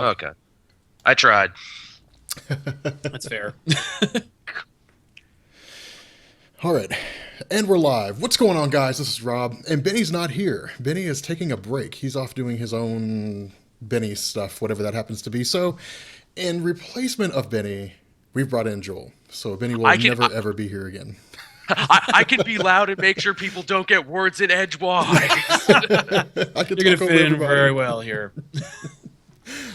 Okay. I tried. That's fair. All right, and we're live. What's going on, guys? This is Rob, and Benny's not here. Benny is taking a break. He's off doing his own Benny stuff, whatever that happens to be. So, in replacement of Benny, we've brought in Joel. So Benny will I can never ever be here again. I can be loud and make sure people don't get words in edgewise. I can You're gonna talk over fit in everybody. very well here.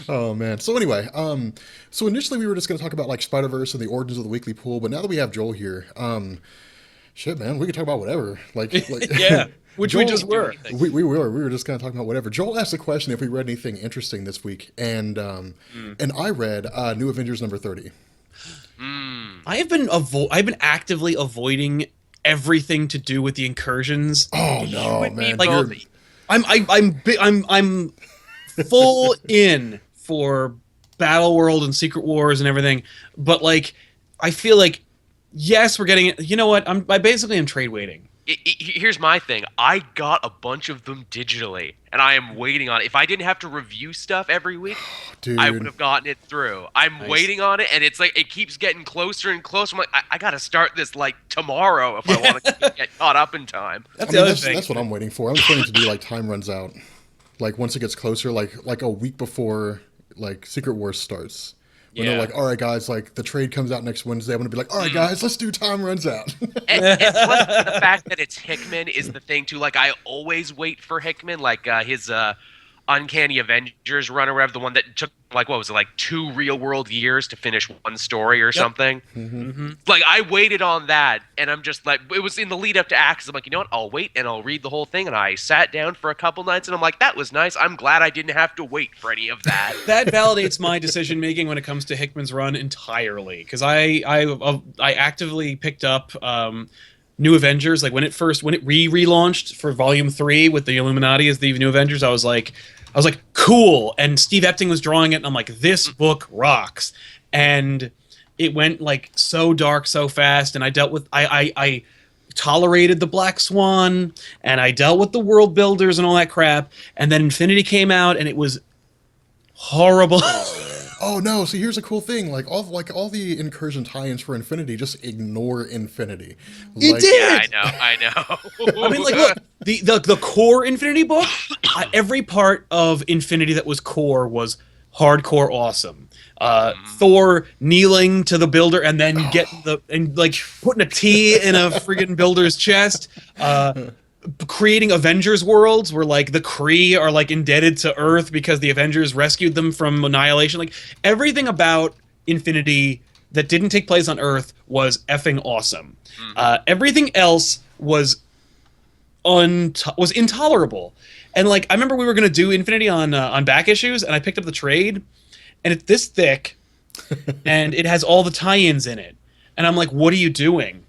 Oh man. So anyway, so initially we were just going to talk about like Spiderverse and the origins of the weekly pool, but now that we have Joel here, shit, man, we can talk about whatever. Like Yeah, which we Joel- just were. we were just kind of talking about whatever. Joel asked the question if we read anything interesting this week, and I read New Avengers number 30. I've been actively avoiding everything to do with the incursions. Oh no, and me man! both. You're- I'm full in for Battle World and Secret Wars and everything, but like I feel like yes, we're getting it. You know what? I basically am trade waiting. Here's my thing. I got a bunch of them digitally, and I am waiting on it. If I didn't have to review stuff every week, dude. I would have gotten it through. I'm Nice. waiting on it, and it's like it keeps getting closer and closer. I'm like, I got to start this like tomorrow if I want to get caught up in time. That's I the mean, other that's, thing. that's what I'm waiting for. I'm just waiting to do like time runs out, like once it gets closer, like a week before like Secret Wars starts. When they're Yeah. like, all right, guys, like the trade comes out next Wednesday. I'm gonna be like, all right, guys, let's do time runs out. And plus, the fact that it's Hickman is the thing too. Like I always wait for Hickman, like his Uncanny Avengers run or whatever, the one that took like what was it, like 2 real world years to finish one story or something. Like I waited on that, and I'm just like, it was in the lead up to Axis. I'm like, you know what? I'll wait and I'll read the whole thing. And I sat down for a couple nights, and I'm like, that was nice. I'm glad I didn't have to wait for any of that. That validates my decision making when it comes to Hickman's run entirely, because I actively picked up New Avengers like when it relaunched for Volume 3 with the Illuminati as the New Avengers. I was like cool, and Steve Epting was drawing it, and I'm like, this book rocks. And it went like so dark so fast, and I tolerated the Black Swan, and I dealt with the world builders and all that crap, and then Infinity came out, and it was horrible. Oh no! See, here's a cool thing. Like all the incursion tie-ins for Infinity, just ignore Infinity. It Like, did! Yeah, I know. I mean, like, look, the core Infinity book, every part of Infinity that was core was hardcore awesome. Thor kneeling to the builder and then putting a T in a friggin' builder's chest. Creating Avengers worlds where like the Kree are like indebted to Earth because the Avengers rescued them from annihilation. Like everything about Infinity that didn't take place on Earth was effing awesome. Everything else was intolerable. And like I remember we were gonna do Infinity on back issues, and I picked up the trade, and it's this thick, and it has all the tie-ins in it, and I'm like, what are you doing?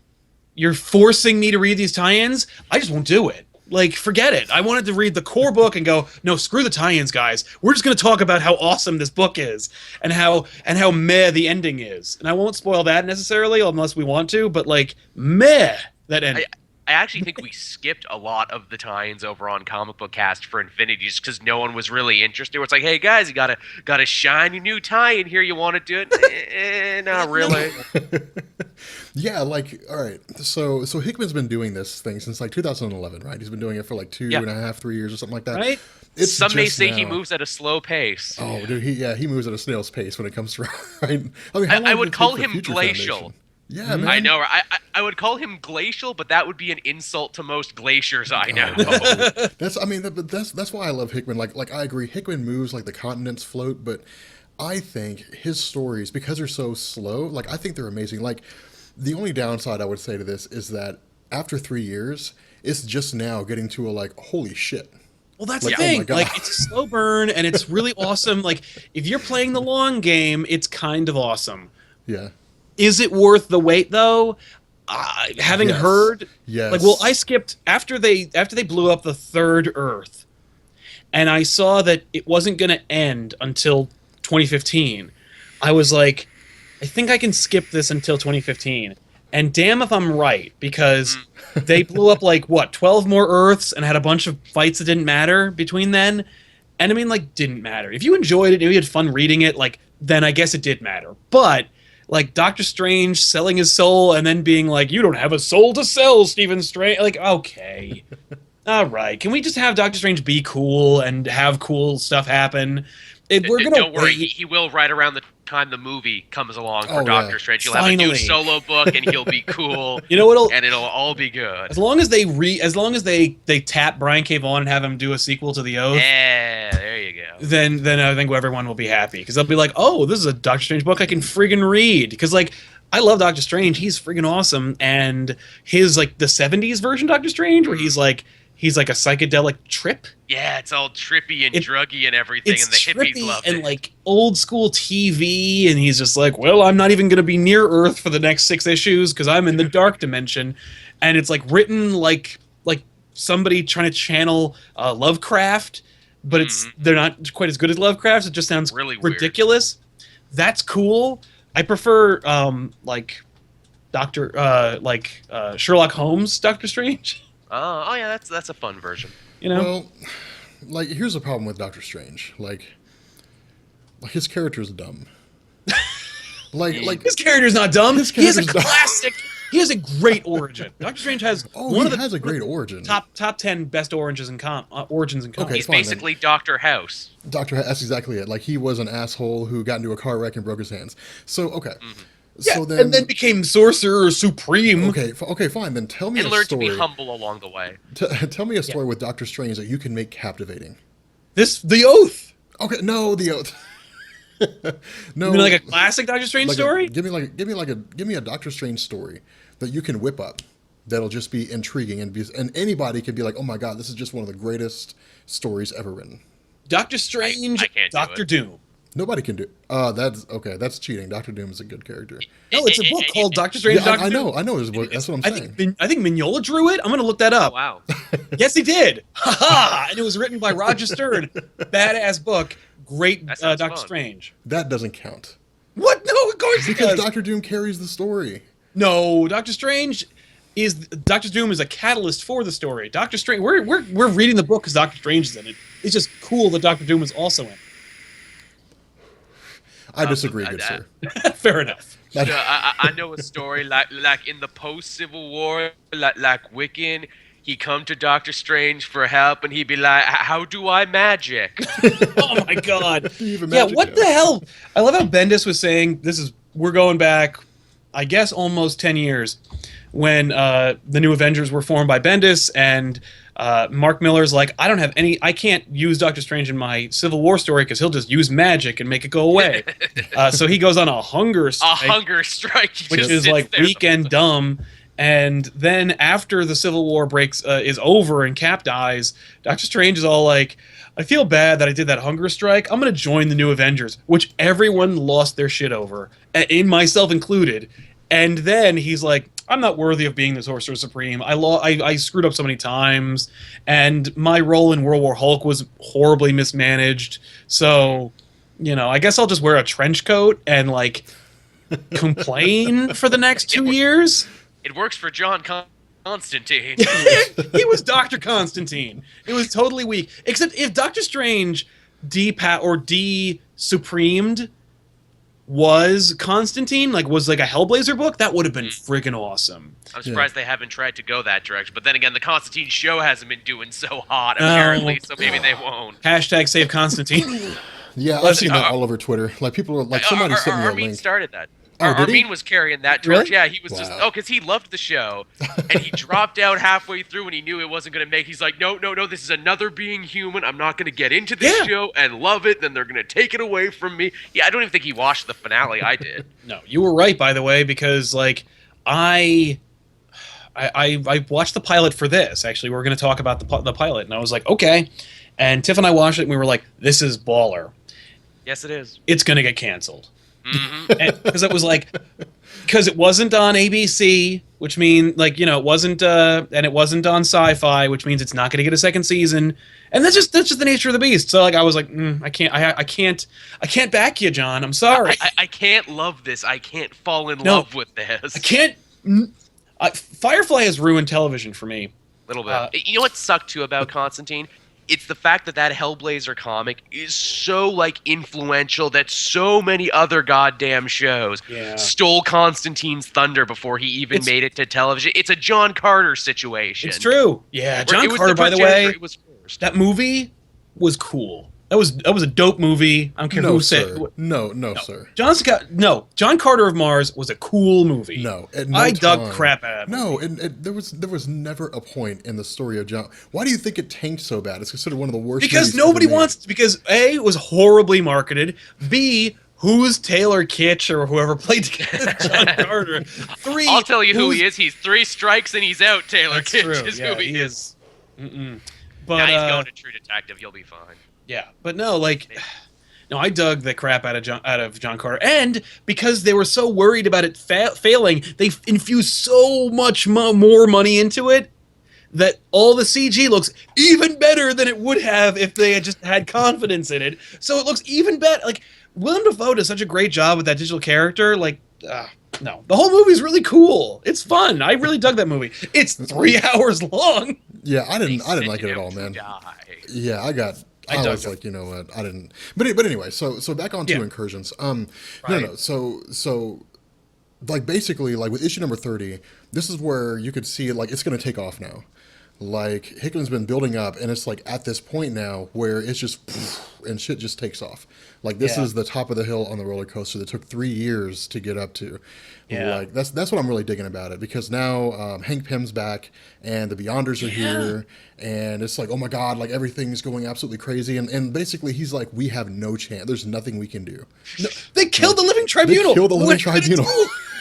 You're forcing me to read these tie-ins? I just won't do it. Like, forget it. I wanted to read the core book and go, no, screw the tie-ins, guys. We're just going to talk about how awesome this book is and how meh the ending is. And I won't spoil that necessarily unless we want to, but like, meh that ending. I actually think we skipped a lot of the tie-ins over on Comic Book Cast for Infinity just because no one was really interested. It's like, hey guys, you got a shiny new tie-in here. You want to do it? Not really. yeah, like all right. So Hickman's been doing this thing since like 2011, right? He's been doing it for like 2.5, 3 years or something like that. Right? It's Some may just say now. he moves at a slow pace. Oh, dude, he moves at a snail's pace when it comes to right. I mean, how long I did would it take call for him Future glacial. Foundation? Yeah, man. I know. I would call him glacial, but that would be an insult to most glaciers I know. That's why I love Hickman. Like I agree, Hickman moves like the continents float, but I think his stories, because they're so slow, like I think they're amazing. Like the only downside I would say to this is that after 3 years, it's just now getting to a like holy shit. Well, that's Like, the oh my thing. God. Like, it's a slow burn, and it's really awesome. Like, if you're playing the long game, it's kind of awesome. Yeah. Is it worth the wait, though? Having Yes. heard, Yes. like, well, I skipped after they blew up the third Earth, and I saw that it wasn't going to end until 2015. I was like, I think I can skip this until 2015. And damn if I'm right, because they blew up like what 12 more Earths and had a bunch of fights that didn't matter between then. And I mean, like, didn't matter. If you enjoyed it, if you had fun reading it, like, then I guess it did matter. But like Doctor Strange selling his soul and then being like, "You don't have a soul to sell, Stephen Strange." Like, okay, all right. Can we just have Doctor Strange be cool and have cool stuff happen? We're gonna Don't worry, he will right around the time the movie comes along for Doctor Strange. He'll have a new solo book, and he'll be cool. You know what'll? And it'll all be good. As long as they tap Brian K. Vaughan and have him do a sequel to The Oath. Yeah, there you go. Then I think everyone will be happy because they'll be like, "Oh, this is a Doctor Strange book I can friggin' read." Because like, I love Doctor Strange. He's friggin' awesome, and his like the '70s version Doctor Strange, where he's like a psychedelic trip. Yeah, it's all trippy and druggy and everything, and the hippies love it. And like old school TV, and he's just like, well, I'm not even going to be near Earth for the next 6 issues because I'm in the dark dimension, and it's like written like somebody trying to channel Lovecraft, but they're not quite as good as Lovecraft. It just sounds really ridiculous. Weird. That's cool. I prefer Sherlock Holmes Doctor Strange. Oh yeah, that's a fun version. You know. Well, like here's the problem with Doctor Strange. Like his character's dumb. like his character's not dumb. He has a dumb. classic. He has a great origin. Doctor Strange has a great origin. Top 10 best origins in origins in comics. Okay, he's basically Dr. House. That's exactly it. Like he was an asshole who got into a car wreck and broke his hands. So okay. Yeah, so and then became Sorcerer Supreme. Okay, fine. Then tell me and a learned story. to be humble along the way. Tell me a story with Doctor Strange that you can make captivating. The Oath. Okay, no, The Oath. No, you mean like a classic Doctor Strange story? Give me a Doctor Strange story that you can whip up. That'll just be intriguing and anybody can be like, oh my god, this is just one of the greatest stories ever written. Doctor Strange, I can't Doctor Doom. Nobody can do. That's okay. That's cheating. Doctor Doom is a good character. No, it's a book called Doctor Strange. Yeah, Doctor Doom. I know. His book. That's what I'm saying. I think Mignola drew it. I'm gonna look that up. Oh, wow. Yes, he did. Ha ha! And it was written by Roger Stern. Badass book. Great Doctor Strange. That doesn't count. What? No, of course it does. Because Doctor Doom carries the story. No, Doctor Doom is a catalyst for the story. Doctor Strange. We're reading the book because Doctor Strange is in it. It's just cool that Doctor Doom is also in it. I disagree, good sir. Fair enough. I know a story like in the post-Civil War, like Wiccan, he come to Doctor Strange for help, and he'd be like, "How do I magic?" Oh my god! Yeah, what the hell? I love how Bendis was saying we're going back, I guess, almost 10 years when the New Avengers were formed by Bendis, and Mark Miller's like, I can't use Doctor Strange in my Civil War story because he'll just use magic and make it go away. So he goes on a hunger strike. Which is like weak and dumb. And then after the Civil War is over and Cap dies, Doctor Strange is all like, I feel bad that I did that hunger strike. I'm going to join the New Avengers, which everyone lost their shit over, in myself included. And then he's like, I'm not worthy of being the Sorcerer Supreme. I screwed up so many times, and my role in World War Hulk was horribly mismanaged. So, I guess I'll just wear a trench coat and like complain for the next 2 years. It works for John Constantine. He was Dr. Constantine. It was totally weak. Except if Doctor Strange de-supremed was Constantine, was like a Hellblazer book, that would have been friggin' awesome. I'm surprised they haven't tried to go that direction. But then again, the Constantine show hasn't been doing so hot, apparently, so maybe they won't. Hashtag save Constantine. Yeah, I've seen that all over Twitter. Like, people are like, somebody sent me a link. Started that. Oh, Armin was carrying that torch. Really? Yeah, he was because he loved the show, and he dropped out halfway through when he knew it wasn't going to make. He's like, no, this is another being human. I'm not going to get into this show and love it. Then they're going to take it away from me. Yeah, I don't even think he watched the finale. I did. No, you were right, by the way, because I watched the pilot for this. Actually, we were going to talk about the pilot, and I was like, okay. And Tiff and I watched it, and we were like, this is baller. Yes, it is. It's going to get canceled. Because it was because it wasn't on ABC, which means it wasn't and it wasn't on Sci-Fi, which means it's not going to get a second season, and that's just the nature of the beast. So I was like, I can't back you, John. I'm sorry. I can't love this. I can't fall in love with this. I can't. Firefly has ruined television for me. A little bit. You know what sucked too about Constantine? it's the fact that that Hellblazer comic is so like influential that so many other goddamn shows stole Constantine's thunder before he even made it to television. It's a John Carter situation. It's true. Yeah, John Carter, by the way, that movie was cool. That was a dope movie. I don't care who said. No, sir. John Carter of Mars was a cool movie. No, I dug crap out of it. No, and there was never a point in the story of John. Why do you think it tanked so bad? It's considered one of the worst. Because nobody wants. Because A, it was horribly marketed. B, who's Taylor Kitsch or whoever played John Carter? 3, I'll tell you who he is. He's 3 strikes and he's out. Taylor Kitsch is who he is. But he's going to True Detective. He'll be fine. Yeah, but no, I dug the crap out of John Carter, and because they were so worried about it failing, they infused so much more money into it that all the CG looks even better than it would have if they had just had confidence in it. So it looks even better. Like, Willem Dafoe does such a great job with that digital character. Like, no, the whole movie's really cool. It's fun. I really dug that movie. It's 3 hours long. Yeah, I didn't like it at all, man. Yeah, I was like, you know what, I didn't. But anyway, so back on to Incursions. No. So like basically like with issue number 30, this is where you could see like it's going to take off now. Like Hickman's been building up, and it's like at this point now where it's just and shit just takes off. Like this is the top of the hill on the roller coaster that took 3 years to get up to. Yeah, like that's what I'm really digging about it, because now Hank Pym's back and the Beyonders are here, and it's like, oh my god, like everything's going absolutely crazy, and basically he's like, we have no chance. There's nothing we can do. No, they killed the Living Tribunal. They killed the Living Tribunal.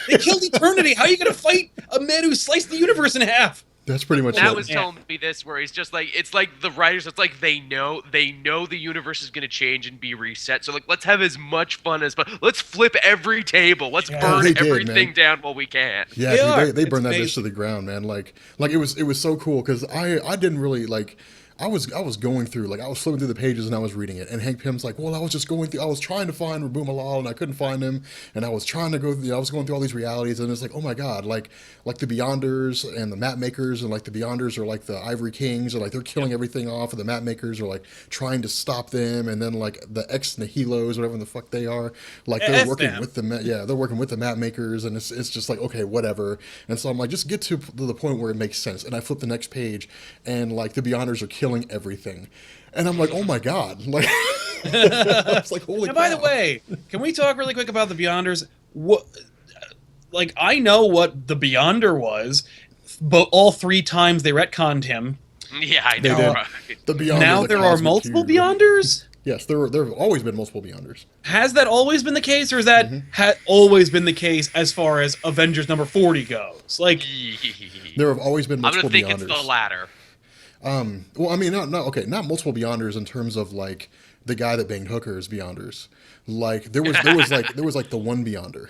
They killed Eternity. How are you going to fight a man who sliced the universe in half? That's pretty much Matt it. was telling me this, where he's just like, it's like the writers, it's like they know the universe is going to change and be reset. So like, let's have as much fun as possible. Let's flip every table. Let's burn everything down while we can. Yeah, they burned that bitch to the ground, man. Like it was so cool, because I didn't really like. I was going through, like, I was flipping through the pages and I was reading it, and Hank Pym's like, well, I was just going through, I was trying to find Rabu Malal and I couldn't find him, and I was trying to go through, I was going through all these realities, and it's like, oh my god, like the Beyonders and the Map Makers, and like the Beyonders are like the Ivory Kings, or like they're killing everything off, and the Map Makers are like trying to stop them, and then like the Ex Nihilos, whatever the fuck they are, like they're working with they're working with the Map Makers, and it's just like, okay, whatever. And so I'm like, just get to the point where it makes sense, and I flip the next page, and like the Beyonders are killing everything, and I'm like, oh my god, like it's like, holy. Now, by the way, can we talk really quick about the Beyonders? What, like, I know what the Beyonder was, but all 3 times they retconned him. Yeah, I know. Right? The Beyonder, now there are multiple Beyonders. Yes, there have always been multiple Beyonders. Has that always been the case, or is that always been the case as far as Avengers number 40 goes? Like, there have always been multiple Beyonders. I'm gonna think it's the latter. Well, I mean, not multiple Beyonders in terms of like the guy that banged hookers Beyonders. Like there was like the one Beyonder.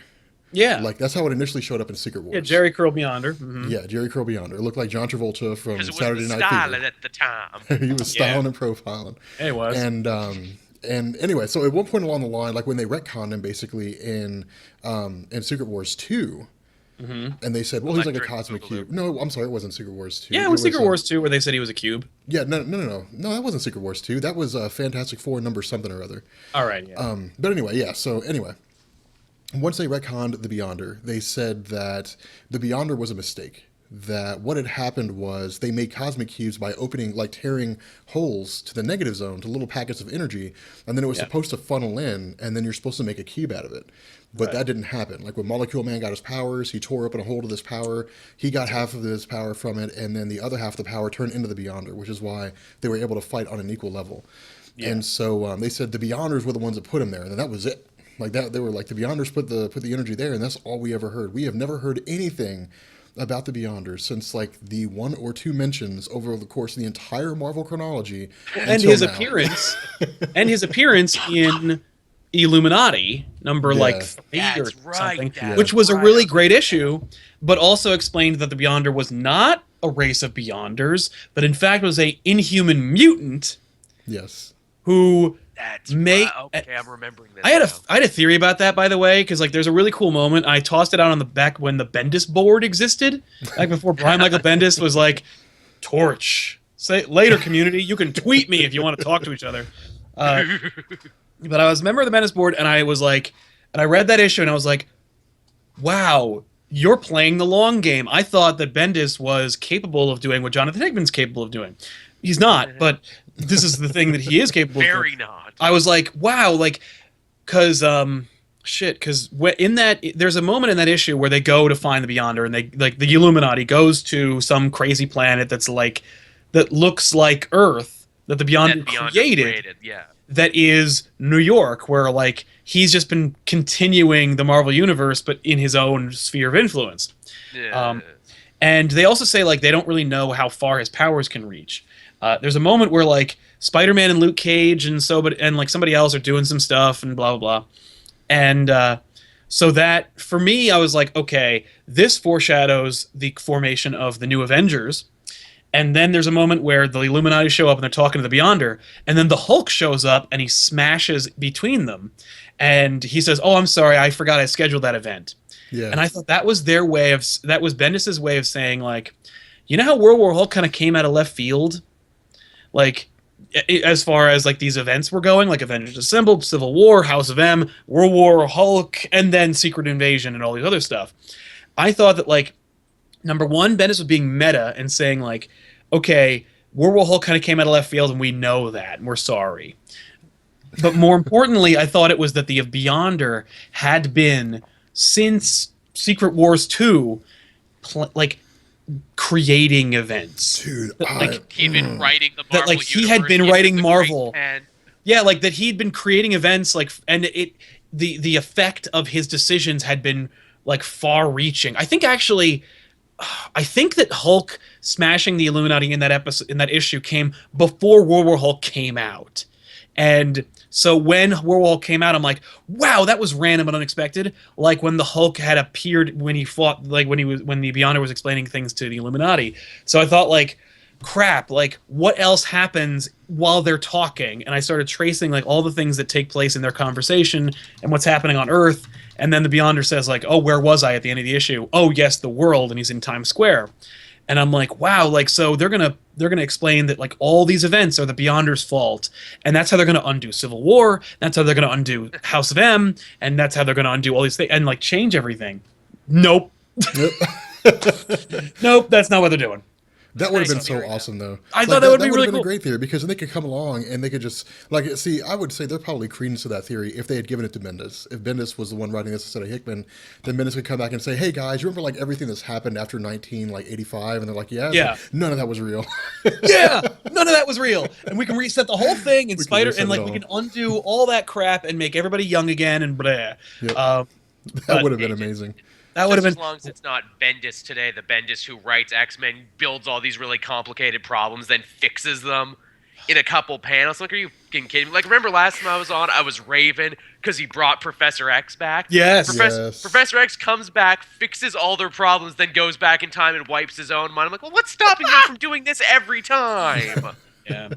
Yeah, like that's how it initially showed up in Secret Wars. Yeah, Jerry Curl Beyonder. Mm-hmm. Yeah, Jerry Curl Beyonder. It looked like John Travolta from Saturday Night Fever. At the time. He was styling and profiling. He was. And anyway, so at one point along the line, like when they retconned him basically in Secret Wars 2. Mm-hmm. And they said, well, he's like a cosmic cube. No, I'm sorry, it wasn't Secret Wars 2. Yeah, it was Secret Wars 2 where they said he was a cube. Yeah, no, that wasn't Secret Wars 2. That was Fantastic Four number something or other. All right, yeah. But anyway, yeah, so anyway. Once they retconned the Beyonder, they said that the Beyonder was a mistake. That what had happened was they made cosmic cubes by tearing holes to the negative zone, to little packets of energy, and then it was supposed to funnel in, and then you're supposed to make a cube out of it. But that didn't happen. Like when Molecule Man got his powers, he tore open a hole to this power, he got half of his power from it, and then the other half of the power turned into the Beyonder, which is why they were able to fight on an equal level. Yeah. And so they said the Beyonders were the ones that put him there, and then that was it. Like that, they were like, the Beyonders put the energy there, and that's all we ever heard. We have never heard anything about the Beyonders since like the 1 or 2 mentions over the course of the entire Marvel chronology. And his appearance in Illuminati number 3 or something, which was a really great issue, but also explained that the Beyonder was not a race of Beyonders, but in fact was a inhuman mutant. Yes. Who okay, I'm remembering this. I had a theory about that, by the way, because like there's a really cool moment. I tossed it out on the back when the Bendis board existed, like before Brian Michael Bendis was like, Torch Say later, community. You can tweet me if you want to talk to each other. But I was a member of the Menace board, and I was like, and I read that issue, and I was like, wow, you're playing the long game. I thought that Bendis was capable of doing what Jonathan Hickman's capable of doing. He's not, but this is the thing that he is capable of doing. Very not. I was like, wow, like, because in that, there's a moment in that issue where they go to find the Beyonder, and they, like, the Illuminati goes to some crazy planet that's like, that looks like Earth, that the Beyonder created. Yeah. That is New York, where, like, he's just been continuing the Marvel Universe, but in his own sphere of influence. Yeah. And they also say, like, they don't really know how far his powers can reach. There's a moment where, like, Spider-Man and Luke Cage and like somebody else are doing some stuff and blah blah blah, and so that for me, I was like, okay, this foreshadows the formation of the new Avengers. And then there's a moment where the Illuminati show up and they're talking to the Beyonder, and then the Hulk shows up and he smashes between them, and he says, "Oh, I'm sorry, I forgot I scheduled that event." Yeah. And I thought that was their way of that was Bendis' way of saying, like, you know how World War Hulk kind of came out of left field, like, as far as, like, these events were going, like Avengers Assembled, Civil War, House of M, World War Hulk, and then Secret Invasion and all these other stuff. I thought that, like, number one, Bendis was being meta and saying, like, okay, World War Hulk kind of came out of left field, and we know that, and we're sorry. But more importantly, I thought it was that the Beyonder had been, since Secret Wars 2, like, creating events. Dude, Like, he'd been writing the Marvel that, like, he had been writing Marvel. Yeah, like, that he'd been creating events, like, and the effect of his decisions had been, like, far-reaching. I think that Hulk smashing the Illuminati in that issue came before World War Hulk came out. And so when World War Hulk came out, I'm like, wow, that was random and unexpected. Like when the Hulk had appeared when he fought, like when the Beyonder was explaining things to the Illuminati. So I thought, like, crap, like, what else happens while they're talking? And I started tracing, like, all the things that take place in their conversation and what's happening on Earth. And then the Beyonder says, like, oh, where was I at the end of the issue? Oh, yes, the world, and he's in Times Square. And I'm like, wow, like, so they're gonna explain that, like, all these events are the Beyonder's fault, and that's how they're gonna undo Civil War, that's how they're gonna undo House of M, and that's how they're gonna undo all these things and, like, change everything. Nope. Nope, that's not what they're doing. That would have been so awesome, though. I thought that would be really cool. Been a great theory, because then they could come along and they could just, like, see, I would say there's probably credence to that theory if they had given it to Bendis. If Bendis was the one writing this instead of Hickman, then Bendis could come back and say, hey guys, you remember, like, everything that's happened after 1985? And they're like, yeah. Yeah. Like, none of that was real. Yeah, none of that was real. And we can reset the whole thing and we can undo all that crap and make everybody young again and blah. Yep. That would have been amazing. That would have been, as long as it's not Bendis today, the Bendis who writes X-Men, builds all these really complicated problems, then fixes them in a couple panels. Like, are you fucking kidding me? Like, remember last time I was on, I was raving because he brought Professor X back? Yes. Professor X comes back, fixes all their problems, then goes back in time and wipes his own mind. I'm like, well, what's stopping them from doing this every time? Yeah.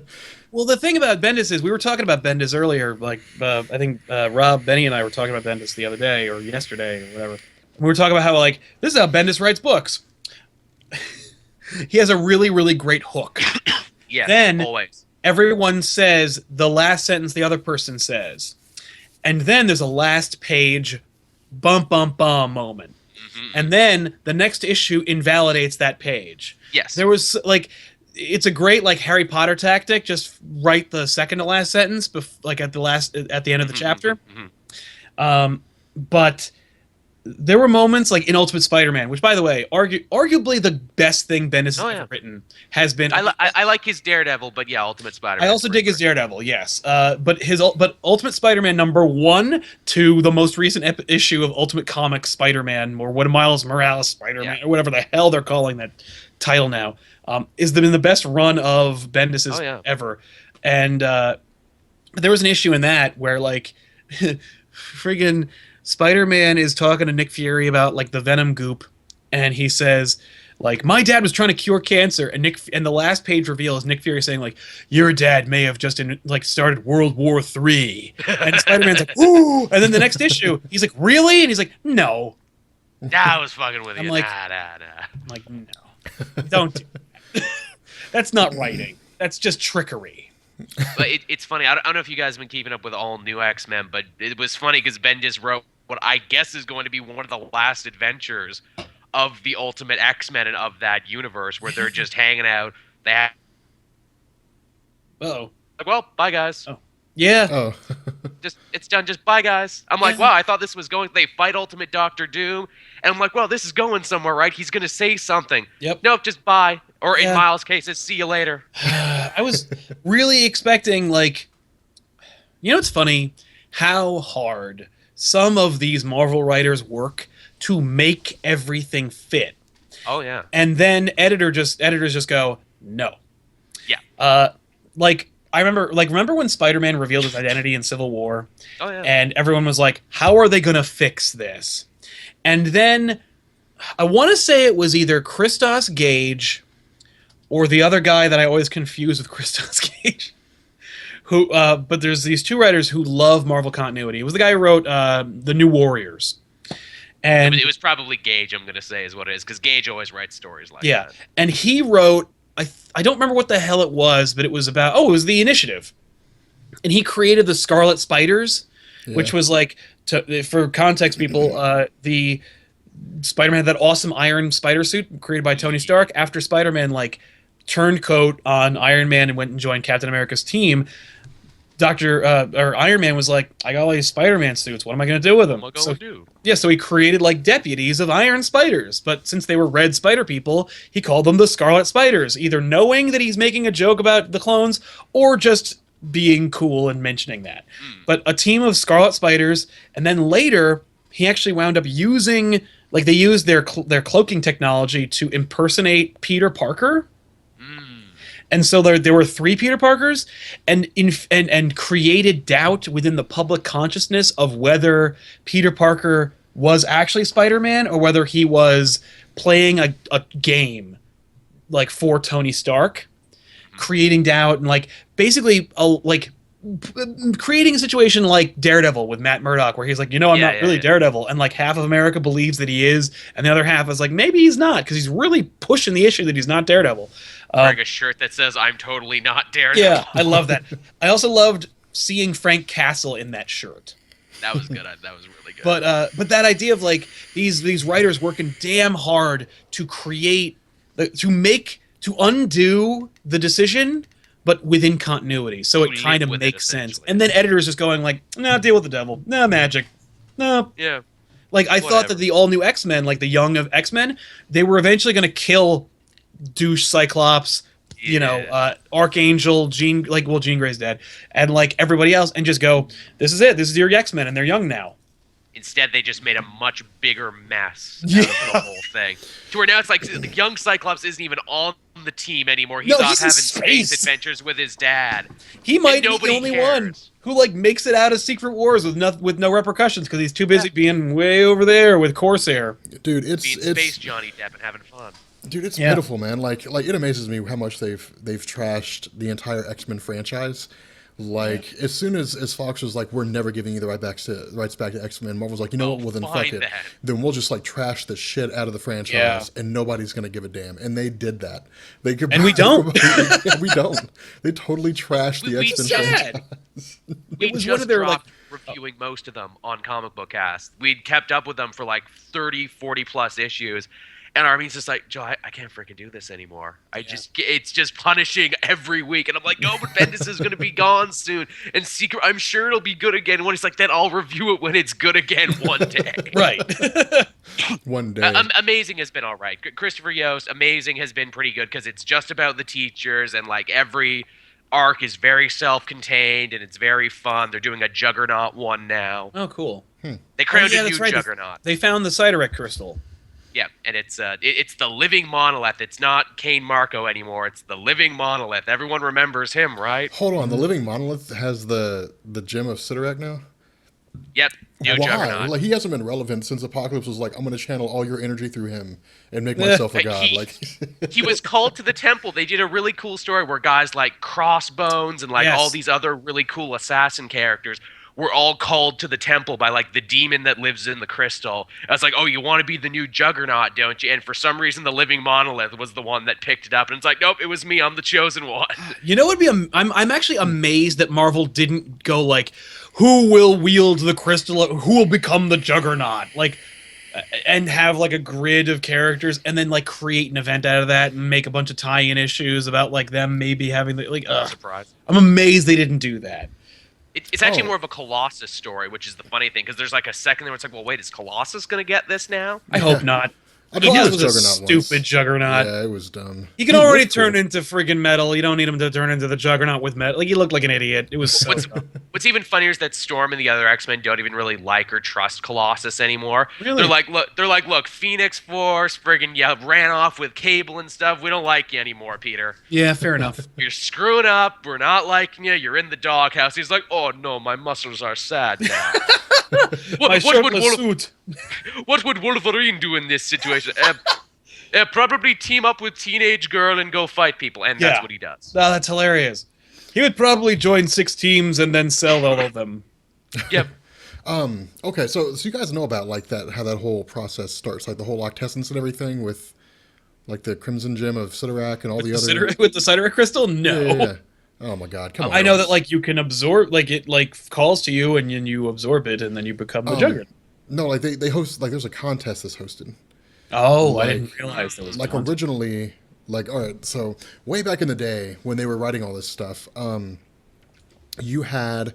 Well, the thing about Bendis is, we were talking about Bendis earlier, like, I think Rob, Benny, and I were talking about Bendis the other day, or yesterday, or whatever. We were talking about how, like, this is how Bendis writes books. He has a really, really great hook. Yes, then always. Everyone says the last sentence the other person says. And then there's a last page bum, bum, bum moment. Mm-hmm. And then the next issue invalidates that page. Yes. There was, like, it's a great, like, Harry Potter tactic. Just write the second to last sentence, like, at the end of the chapter. Mm-hmm. But there were moments, like, in Ultimate Spider-Man, which, by the way, arguably the best thing Bendis has ever written has been. I like his Daredevil, but yeah, Ultimate Spider-Man. I also dig his Daredevil, yes. But Ultimate Spider-Man #1 to the most recent issue of Ultimate Comics Spider-Man, or what, Miles Morales Spider-Man, or whatever the hell they're calling that title now, is been the best run of Bendis's ever. And there was an issue in that where, like, friggin' Spider-Man is talking to Nick Fury about, like, the Venom goop, and he says, like, my dad was trying to cure cancer, and the last page reveal is Nick Fury saying, like, your dad may have just started World War III, and Spider-Man's like, ooh, and then the next issue he's like, really? And he's like, no. I was fucking with you. I'm like, no, don't do that. That's not writing. That's just trickery. But it's funny. I don't know if you guys have been keeping up with all new X-Men, but it was funny because Bendis wrote what I guess is going to be one of the last adventures of the Ultimate X-Men and of that universe, where they're just hanging out. They have Uh-oh. like, well, bye guys. Oh. Yeah. Oh, Just it's done. Just bye guys. I'm like, wow, I thought this was going. They fight Ultimate Doctor Doom, and I'm like, well, this is going somewhere, right? He's gonna say something. Yep. Nope, just bye. Or in Yeah. Miles' case, it's see you later. I was really expecting, like, it's funny how hard some of these Marvel writers work to make everything fit. Oh yeah. And then editors just go, no. Yeah. Like, I remember when Spider-Man revealed his identity in Civil War, Oh yeah. and everyone was like, how are they going to fix this? And then I want to say it was either Christos Gage or the other guy that I always confuse with Christos Gage. But there's these two writers who love Marvel continuity. It was the guy who wrote The New Warriors. And it was probably Gage, I'm gonna say, is what it is, because Gage always writes stories like that. and he wrote, I don't remember what the hell it was, but it was about, it was the Initiative. And he created the Scarlet Spiders, which was like, for context people, the Spider-Man had that awesome iron spider suit created by Tony Stark. After Spider-Man, like, turned coat on Iron Man and went and joined Captain America's team, Iron Man was like, I got all these Spider-Man suits. What am I going to do with them? What am I gonna do? Yeah, so he created like deputies of Iron Spiders. But since they were red spider people, he called them the Scarlet Spiders, either knowing that he's making a joke about the clones or just being cool and mentioning that. But a team of Scarlet Spiders, and then later he actually wound up using, like, they used their cloaking technology to impersonate Peter Parker. And so there were 3 Peter Parkers, and created doubt within the public consciousness of whether Peter Parker was actually Spider-Man or whether he was playing a game, like, for Tony Stark, creating doubt and, like, basically creating a situation like Daredevil with Matt Murdock, where he's like, I'm not really Daredevil, and like half of America believes that he is, and the other half is like, maybe he's not, because he's really pushing the issue that he's not Daredevil. Wearing a shirt that says "I'm totally not Daredevil." Yeah, I love that. I also loved seeing Frank Castle in that shirt. That was good. That was really good. But that idea of, like, these writers working damn hard to create, to undo the decision, but within continuity, so it kind of makes sense. And then editors just going like, "No, deal with the devil. No magic. No." Yeah. Like, I thought that the all new X-Men, like the young of X-Men, they were eventually going to kill douche Cyclops, Archangel, Jean Grey's dead, and like everybody else, and just go, "This is it. This is your X-Men, and they're young now." Instead, they just made a much bigger mess out of the whole thing. To where now it's like young Cyclops isn't even on the team anymore. He's off having space adventures with his dad. He might be the only one who, like, makes it out of Secret Wars with no repercussions, because he's too busy being way over there with Corsair. Dude, it's Space Johnny Depp and having fun. Dude, it's pitiful, man. Like it amazes me how much they've trashed the entire X-Men franchise. Like, as soon as Fox was like, we're never giving you the rights back to X-Men, Marvel's like, you know what, well then fuck it. Then we'll just like trash the shit out of the franchise, and nobody's gonna give a damn. And they did that. And we don't. We don't. They totally trashed the X-Men franchise. We was one of their, like, reviewing most of them on Comic Book Cast. We'd kept up with them for like 30, 40 plus issues. And Armin's just like, Joe, I can't freaking do this anymore. It's just punishing every week. And I'm like, no, but Bendis is going to be gone soon. And Secret, I'm sure it'll be good again. When he's like, then I'll review it when it's good again one day. Right. One day. Amazing has been all right. Christopher Yost, Amazing has been pretty good because it's just about the teachers, and like every arc is very self-contained and it's very fun. They're doing a Juggernaut one now. Oh, cool. They crowned a new Juggernaut. They found the Cyberek crystal. Yeah, and it's the living monolith. It's not Kane Marco anymore. It's the living monolith. Everyone remembers him, right? Hold on, the living monolith has the gem of Cyttorak now? Yep, new Juggernaut. Like, he hasn't been relevant since Apocalypse was like, I'm going to channel all your energy through him and make myself a god. He was called to the temple. They did a really cool story where guys like Crossbones and like all these other really cool assassin characters were all called to the temple by like the demon that lives in the crystal. I was like, oh, you want to be the new Juggernaut, don't you? And for some reason, the living monolith was the one that picked it up, and it's like, nope, it was me. I'm the chosen one. You know what would be? I'm actually amazed that Marvel didn't go like, who will wield the crystal? Who will become the Juggernaut? Like, and have like a grid of characters, and then like create an event out of that, and make a bunch of tie-in issues about like them maybe having the, like. Surprise. I'm amazed they didn't do that. It's actually more of a Colossus story, which is the funny thing, because there's like a second there where it's like, well, wait, is Colossus going to get this now? I hope not. I He thought it was a Juggernaut stupid once. Juggernaut. Yeah, it was dumb. He can already turn into friggin' metal. You don't need him to turn into the Juggernaut with metal. Like, he looked like an idiot. It was so dumb. What's even funnier is that Storm and the other X-Men don't even really like or trust Colossus anymore. Really? They're like, look, Phoenix Force, friggin' you ran off with Cable and stuff. We don't like you anymore, Peter. Yeah, fair enough. You're screwing up. We're not liking you. You're in the doghouse. He's like, oh no, my muscles are sad now. My shirtless suit. What would Wolverine do in this situation? Probably team up with Teenage Girl and go fight people, and that's Yeah. what he does. Oh, that's hilarious. He would probably join 6 teams and then sell all of them. Yep. Okay, so you guys know about like that, how that whole process starts, like the whole octessence and everything with like the Crimson Gem of Sidorak and all the other. With the Sidorak crystal? No. Yeah. Oh my God! Come on. I know that like you can absorb, like it like calls to you and you absorb it and then you become the Juggernaut. No, like they host, like there's a contest that's hosted. Oh, Like- I didn't realize there was Like content. originally, like all right, so way back in the day when they were writing all this stuff, you had,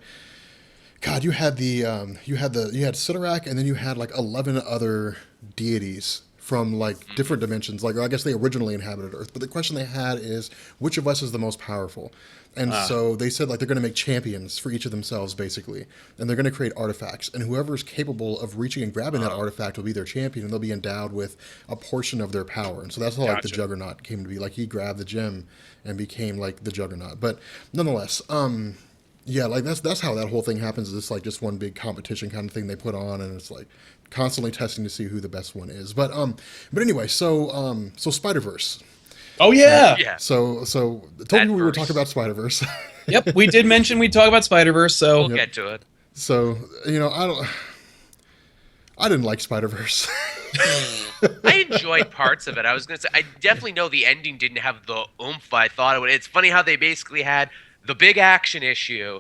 God, you had Sidorak, and then you had like 11 other deities from like different dimensions. Like, I guess they originally inhabited Earth, but the question they had is, which of us is the most powerful? And so they said like they're going to make champions for each of themselves, basically, and they're going to create artifacts, and whoever's capable of reaching and grabbing that artifact will be their champion, and they'll be endowed with a portion of their power. And so that's how like the Gotcha. Juggernaut came to be. Like, he grabbed the gem and became like the Juggernaut. But nonetheless, yeah, like that's how that whole thing happens. It's like just one big competition kind of thing they put on, and it's like constantly testing to see who the best one is. But anyway, so Spider-Verse. Oh yeah. Yeah. So told That you we were verse. talking about Spider-Verse. Yep, we did mention we'd talk about Spider-Verse, so We'll get to it. So, you know, I didn't like Spider-Verse. I enjoyed parts of it. I was gonna say I definitely know the ending didn't have the oomph I thought it would. It's funny how they basically had the big action issue,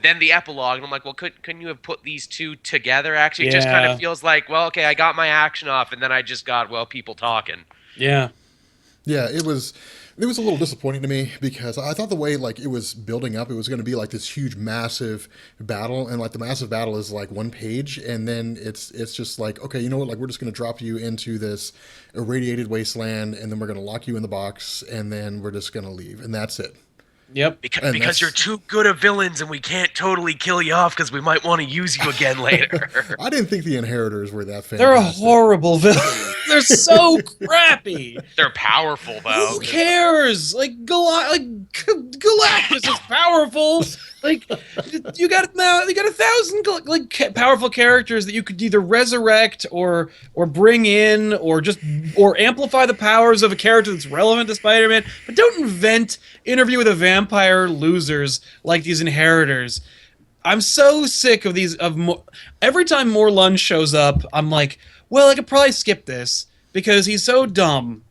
then the epilogue, and I'm like, well, couldn't you have put these two together? Actually, it just kind Yeah. of feels like, well, okay, I got my action off, and then I just got people talking. yeah. Yeah, it was a little disappointing to me because I thought the way like it was building up, it was going to be like this huge, massive battle, and like the massive battle is like one page, and then it's just like, okay, you know what? Like, we're just going to drop you into this irradiated wasteland, and then we're going to lock you in the box, and then we're just going to leave, and that's it. Yep. Because, And because that's- you're too good of villains, and we can't totally kill you off because we might want to use you again later. I didn't think the Inheritors were that fantastic. They're a horrible villain. They're so crappy. They're powerful though. Who cares? Like Galactus is powerful. Like you got 1,000 powerful characters that you could either resurrect or bring in or amplify the powers of a character that's relevant to Spider-Man. But don't invent Interview with a Vampire losers like these Inheritors. I'm so sick of these. Every time Morlun shows up, I'm like, well, I could probably skip this because he's so dumb.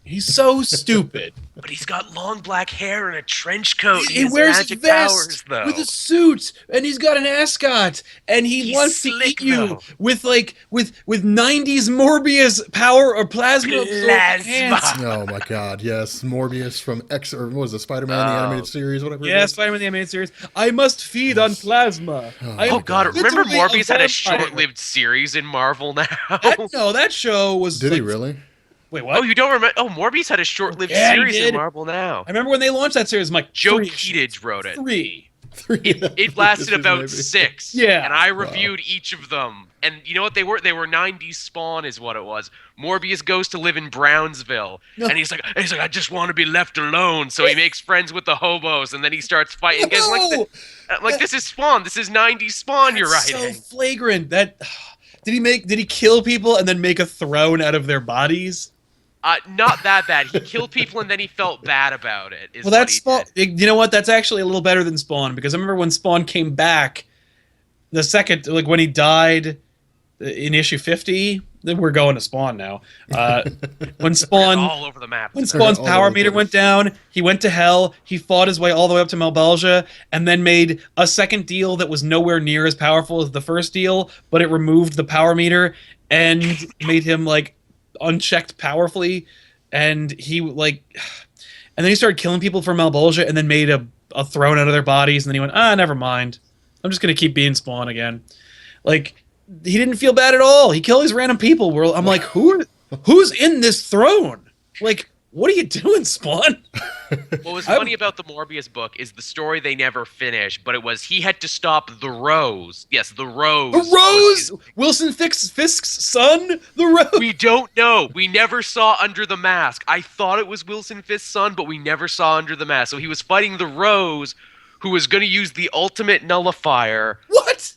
He's so stupid. But he's got long black hair and a trench coat. He has wears a magic powers, vest though. with a suit, and he's got an ascot, and he He's wants to slick, eat you though. with 90s Morbius power or plasma. absorbing hands. Oh my God! Yes, Morbius from what was it, Spider-Man the animated series, whatever. it Yeah, is. Spider-Man the animated series. I must feed on plasma. I Oh am god, remember literally Morbius had a vampire. short-lived series in Marvel now? That show was. Did he like- really? Wait, what? Oh, you don't remember? Oh, Morbius had a short-lived Yeah, he series in did. Marvel now. I remember when they launched that series. I'm like, Joe three. Keatage wrote it. Three. It lasted about Maybe. 6. Yeah. And I reviewed each of them. And you know what they were? They were 90s Spawn is what it was. Morbius goes to live in Brownsville. No. And he's like, I just want to be left alone. So he makes friends with the hobos and then he starts fighting. Guys, No! this is Spawn. This is 90s Spawn you're That's writing. so flagrant. Did he kill people and then make a throne out of their bodies? Not that bad. He killed people and then he felt bad about it. Well, that's Spawn. You know what? That's actually a little better than Spawn because I remember when Spawn came back, the second, like when he died in issue 50, then we're going to Spawn now. When Spawn all over the map. When Spawn's All power over the meter place. went down, he went to hell, he fought his way all the way up to Malbalgia, and then made a second deal that was nowhere near as powerful as the first deal, but it removed the power meter and made him, like, unchecked powerfully, and he, like... And then he started killing people for Malbalgia, and then made a throne out of their bodies, and then he went, never mind. I'm just gonna keep being Spawn again. Like, he didn't feel bad at all. He killed these random people. I'm like, who's in this throne? Like, what are you doing, Spawn? What was funny about the Morbius book is the story they never finished, but it was he had to stop the Rose. Yes, the Rose. The Rose! Wilson Fisk's son? The Rose! We don't know. We never saw Under the Mask. I thought it was Wilson Fisk's son, but we never saw Under the Mask. So he was fighting the Rose, who was going to use the ultimate nullifier. What?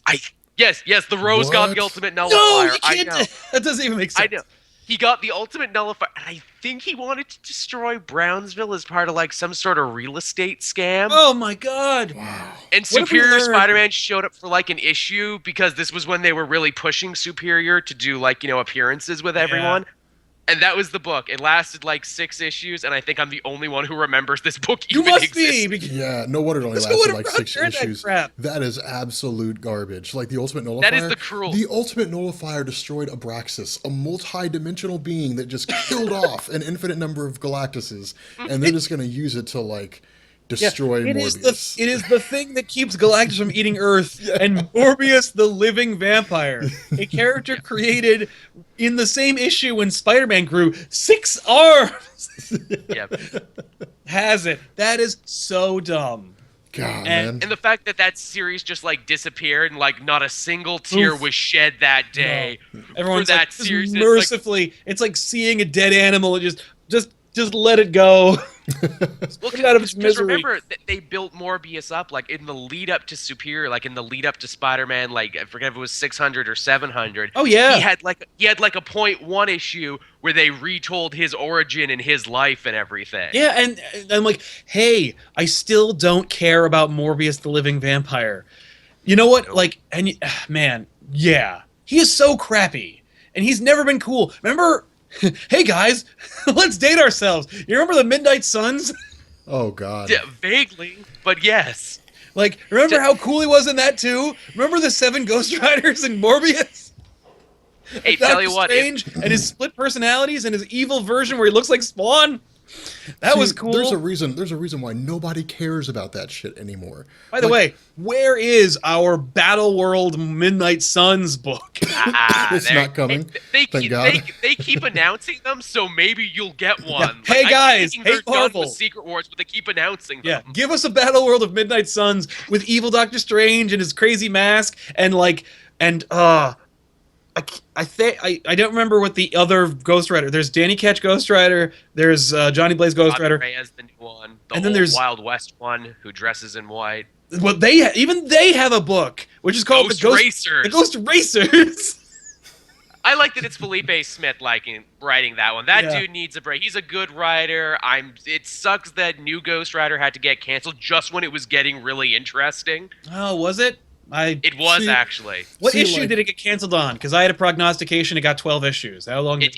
Yes, the Rose got the What? ultimate nullifier. No, you I can't. know. That doesn't even make sense. I know. He got the ultimate nullifier, and I think he wanted to destroy Brownsville as part of like some sort of real estate scam. Oh my god. Wow. And What have we Superior learned? Spider-Man showed up for like an issue because this was when they were really pushing Superior to do like, appearances with everyone. And that was the book. It lasted like 6 issues, and I think I'm the only one who remembers this book You even must exists. be. Because Yeah, no wonder it only Let's go lasted in like around 6 there, that issues. crap. That is absolute garbage. Like the Ultimate Nullifier. That is the cruel. The Ultimate Nullifier destroyed Abraxas, a multi-dimensional being that just killed off an infinite number of Galactuses, and they're just going to use it to like destroy it Morbius. it is the thing that keeps Galactus from eating Earth, and Morbius the living vampire, a character created in the same issue when Spider-Man grew 6 arms. Yeah. Has it? That is so dumb. God, And- man. And the fact that series just like disappeared and like not a single tear Oof. was shed that day. Everyone's For like, that just series, it's like- mercifully. It's like seeing a dead animal. And just let it go. Well, Get it out of its because misery. remember, they built Morbius up like in the lead up to Superior, like in the lead up to Spider-Man. Like I forget if it was 600 or 700. Oh yeah. He had like a .1 issue where they retold his origin and his life and everything. Yeah, and I'm like, hey, I still don't care about Morbius the living vampire. You know what? Like, man, yeah, he is so crappy, and he's never been cool. Remember? Hey guys, let's date ourselves. You remember the Midnight Suns? Oh God. Yeah, vaguely, but yes. Like, remember how cool he was in that too? Remember the 7 Ghost Riders and Morbius? Hey, Doctor tell you what, Strange and his split personalities and his evil version where he looks like Spawn. That was See, cool. There's a reason why nobody cares about that shit anymore. By the way, where is our Battle World Midnight Suns book? It's there- not coming. They Thank keep, God. they keep announcing them, so maybe you'll get one. Hey, I keep guys, thinking hey, they're done Marvel. with Secret Wars, but they keep announcing Yeah, them. give us a Battle World of Midnight Suns with evil Doctor Strange and his crazy mask and I don't remember what the other Ghost Rider. There's Danny Ketch Ghost Rider. There's Johnny Blaze Ghost Bobby Rider. Reyes, the new one. The And then old there's- Wild West one who dresses in white. Well, they have a book which is called Ghost the Ghost Racers. The Ghost Racers. I like that it's Felipe Smith writing that one. That Yeah. dude needs a break. He's a good writer. It sucks that new Ghost Rider had to get canceled just when it was getting really interesting. Oh, was it? It was See- actually. What See, issue like- did it get canceled on? Because I had a prognostication it got 12 issues. How long? I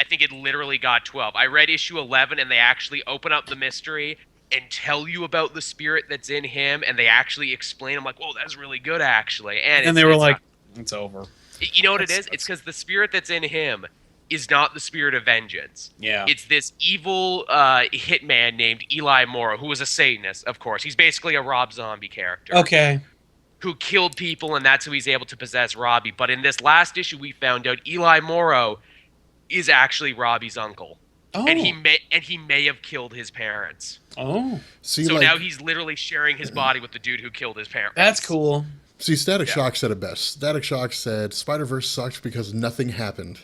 think it literally got 12. I read issue 11, and they actually open up the mystery and tell you about the spirit that's in him, and they actually explain. I'm like, whoa, that's really good, actually. And they were like, it's over. you know what it That's- is? It's because the spirit that's in him is not the spirit of vengeance. Yeah. It's this evil hitman named Eli Morrow, who was a Satanist, of course. He's basically a Rob Zombie character. Okay. Who killed people, and that's who he's able to possess Robbie. But in this last issue, we found out Eli Morrow is actually Robbie's uncle, Oh. and he may have killed his parents. Oh. See, So like, now he's literally sharing his body with the dude who killed his parents. That's cool. Static Yeah. Shock said it best. Static Shock said Spider-Verse sucked because nothing happened.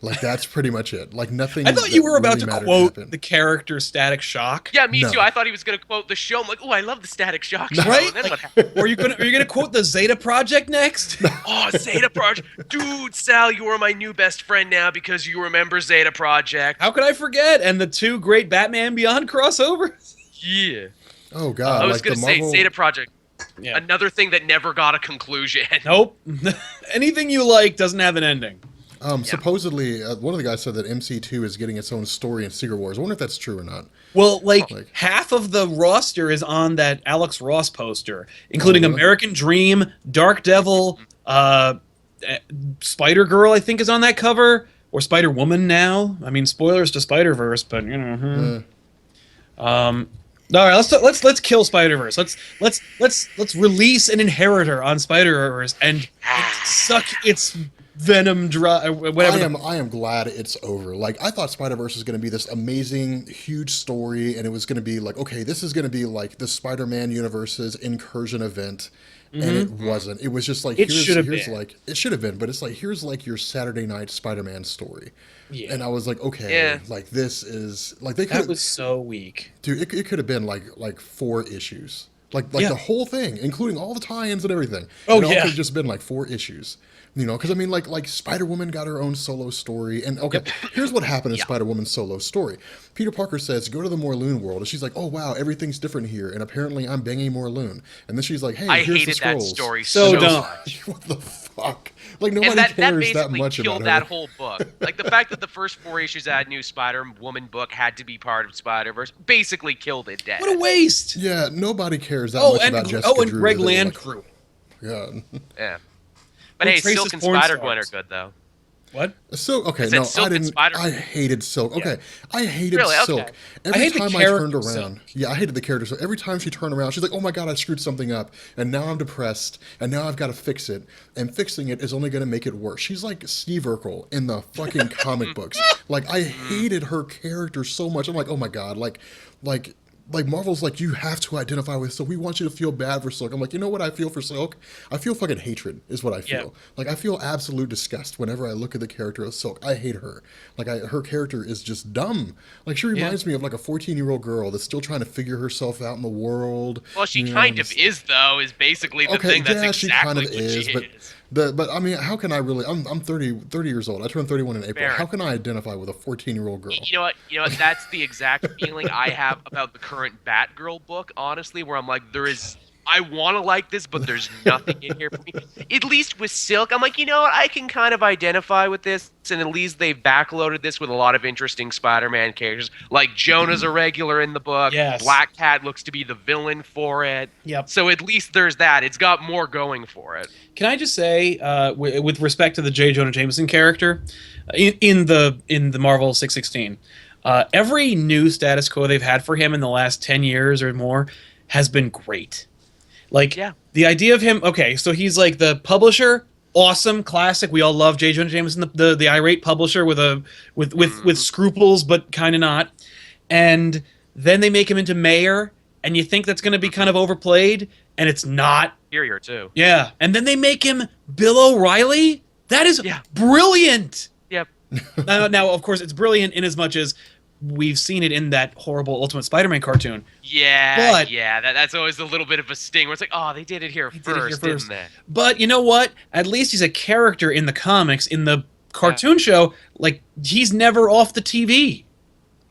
Like that's pretty much it. Like nothing. I thought that you were about really to mattered quote happened. the character Static Shock. Yeah, me No. too. I thought he was going to quote the show. I'm like, oh, I love the Static Shock show. Right? And then what Like, happened? are you gonna quote the Zeta Project next? Oh, Zeta Project. Dude, Sal, you are my new best friend now because you remember Zeta Project. How could I forget? And the 2 great Batman Beyond crossovers. Yeah. Oh god! I was like going the to say Marvel, Zeta Project. Yeah. Another thing that never got a conclusion. Nope. Anything you like doesn't have an ending. Supposedly, one of the guys said that MC2 is getting its own story in Secret Wars. I wonder if that's true or not. Well, Like- half of the roster is on that Alex Ross poster, including really? American Dream, Dark Devil, Spider Girl, I think, is on that cover, or Spider Woman now. I mean, spoilers to Spiderverse, but you know. All right, let's kill Spiderverse. Let's release an inheritor on Spiderverse and suck its venom dry. Whatever. I am glad it's over. Like, I thought Spider-Verse was going to be this amazing, huge story, and it was going to be like, okay, this is going to be like the Spider-Man universe's incursion event, and it wasn't. It was just like, It should have here's been. like, it should have been, but it's like, here's like your Saturday night Spider-Man story. Yeah. And I was like, okay, Yeah. like this is like they That could, was so weak. dude, it could have been like 4 issues. Like Yeah. the whole thing, including all the tie-ins and everything. Oh, it all yeah. could have just been like 4 issues. You know, because I mean, like Spider-Woman got her own solo story, and okay, here's what happened in Spider-Woman's solo story. Peter Parker says, "Go to the Morloon world," and she's like, "Oh wow, everything's different here," and apparently I'm banging Morloon. And then she's like, "Hey, I here's the hated that scrolls." story So so dumb. much. What the fuck? Like nobody And that cares that basically much killed about that her. whole book. Like the fact that the first 4 issues of that new Spider-Woman book had to be part of Spider-Verse basically killed it dead. What a waste. Yeah, nobody cares that Oh, much and about Jessica Drew. Greg that they're Land like, crew. Yeah. Yeah. But Who hey, traces Silk and porn Spider-Gwen are stars. good though. What? Silk, okay, said no, Silk I and didn't. Spider-Man. I hated Silk. Okay, I hated Really? Okay. Silk. I Every hate the time I turned character around, Silk. yeah, I hated the character. So every time she turned around, she's like, "Oh my god, I screwed something up, and now I'm depressed, and now I've got to fix it, and fixing it is only going to make it worse." She's like Steve Urkel in the fucking comic books. Like I hated her character so much. I'm like, "Oh my god, like Marvel's like, you have to identify with Silk. We want you to feel bad for Silk." I'm like, you know what I feel for Silk? I feel fucking hatred is what I feel. Yeah. Like I feel absolute disgust whenever I look at the character of Silk. I hate her. Like her character is just dumb. Like she reminds me of like a 14-year-old girl that's still trying to figure herself out in the world. Well, she you know, kind of just- is though. Is basically the Okay, thing. That's yeah, exactly she kind of what is, she but is. but I mean, how can I really? I'm 30 years old. I turned 31 in April. Fair. How can I identify with a 14-year-old girl? You know what? You know what? That's the exact feeling I have about the current Batgirl book. Honestly, where I'm like, I want to like this, but there's nothing in here for me. At least with Silk, I'm like, you know what? I can kind of identify with this, and at least they've backloaded this with a lot of interesting Spider-Man characters. Like Jonah's a regular in the book. Yes. Black Cat looks to be the villain for it. Yep. So at least there's that. It's got more going for it. Can I just say, with respect to the J. Jonah Jameson character, in the Marvel 616, every new status quo they've had for him in the last 10 years or more has been great. Like, Yeah. the idea of him, okay, so he's like the publisher, awesome, classic. We all love J. Jonah Jameson, the irate publisher with scruples, but kind of not. And then they make him into mayor, and you think that's going to be kind of overplayed, and it's not. Superior too. Yeah. And then they make him Bill O'Reilly? That is Yeah. brilliant. Yep. Now, of course, it's brilliant in as much as we've seen it in that horrible Ultimate Spider-Man cartoon. Yeah, But- yeah, that's always a little bit of a sting where it's like, oh, they did it here did it here first, first. didn't they? But you know what? At least he's a character in the comics. In the cartoon show, like, he's never off the TV.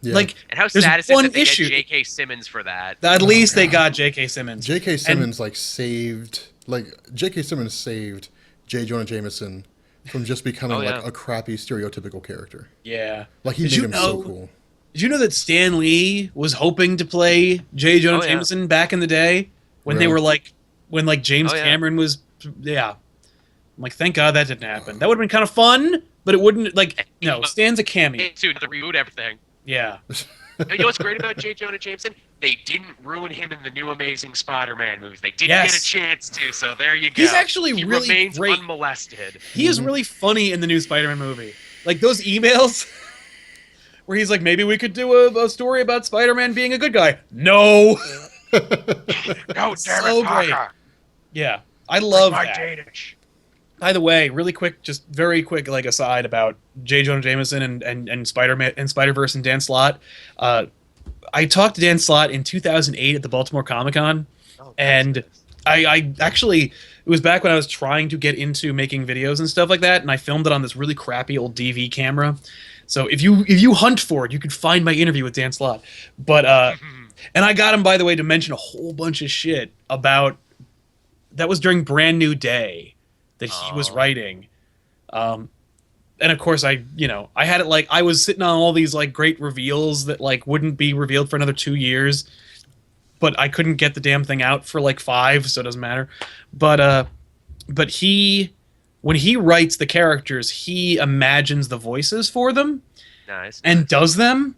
Yeah. Like, And how there's sad is it one that they issue. get J.K. Simmons for that? At least they got J.K. Simmons. J.K. And- Simmons J.K. Simmons saved J. Jonah Jameson from just becoming Oh, yeah. like a crappy stereotypical character. Yeah. Like he Did made you him know- so cool. Did you know that Stan Lee was hoping to play J. Jonah Oh, yeah. Jameson back in the day when they Really? were like, when like James Oh, yeah. Cameron was, yeah. I'm like, thank God that didn't happen. That would have been kind of fun, but it wouldn't, like, no, Stan's a cameo. To the reboot everything. Yeah. And you know what's great about J. Jonah Jameson? They didn't ruin him in the new Amazing Spider-Man movies. They didn't Yes. get a chance to, so there you go. He's actually he really remains great. unmolested. He is really funny in the new Spider-Man movie. Like, those emails where he's like, maybe we could do a story about Spider-Man being a good guy. No. No, damn So it, great. Parker. Yeah. I love My that. Danish. By the way, really quick, just very quick, like aside about J. Jonah Jameson and Spider-Man and Spider-Verse and Dan Slott. I talked to Dan Slott in 2008 at the Baltimore Comic-Con, Oh, and I actually, it was back when I was trying to get into making videos and stuff like that, and I filmed it on this really crappy old DV camera. So if you hunt for it, you could find my interview with Dan Slott. But and I got him, by the way, to mention a whole bunch of shit about during Brand New Day that he was writing. And of course I had it like I was sitting on all these like great reveals that like wouldn't be revealed for another 2 years, but I couldn't get the damn thing out for like 5, so it doesn't matter. But when he writes the characters, he imagines the voices for them. Nice. And does them.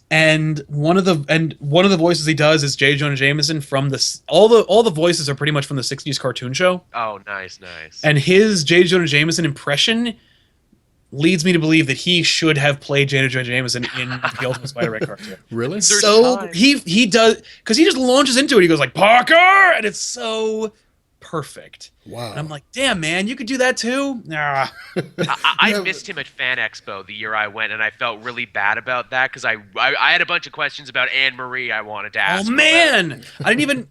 And one of the voices he does is J. Jonah Jameson from all the voices are pretty much from the 60s cartoon show. Oh, nice. And his J. Jonah Jameson impression leads me to believe that he should have played J. Jonah Jameson in the Ultimate Spider-Man cartoon. Really? So he does, because he just launches into it. He goes like, Parker! And it's so perfect. Wow. And I'm like, damn, man, you could do that too? Nah. I missed him at Fan Expo the year I went, and I felt really bad about that because I had a bunch of questions about Anne Marie I wanted to ask. Oh, man! I didn't even...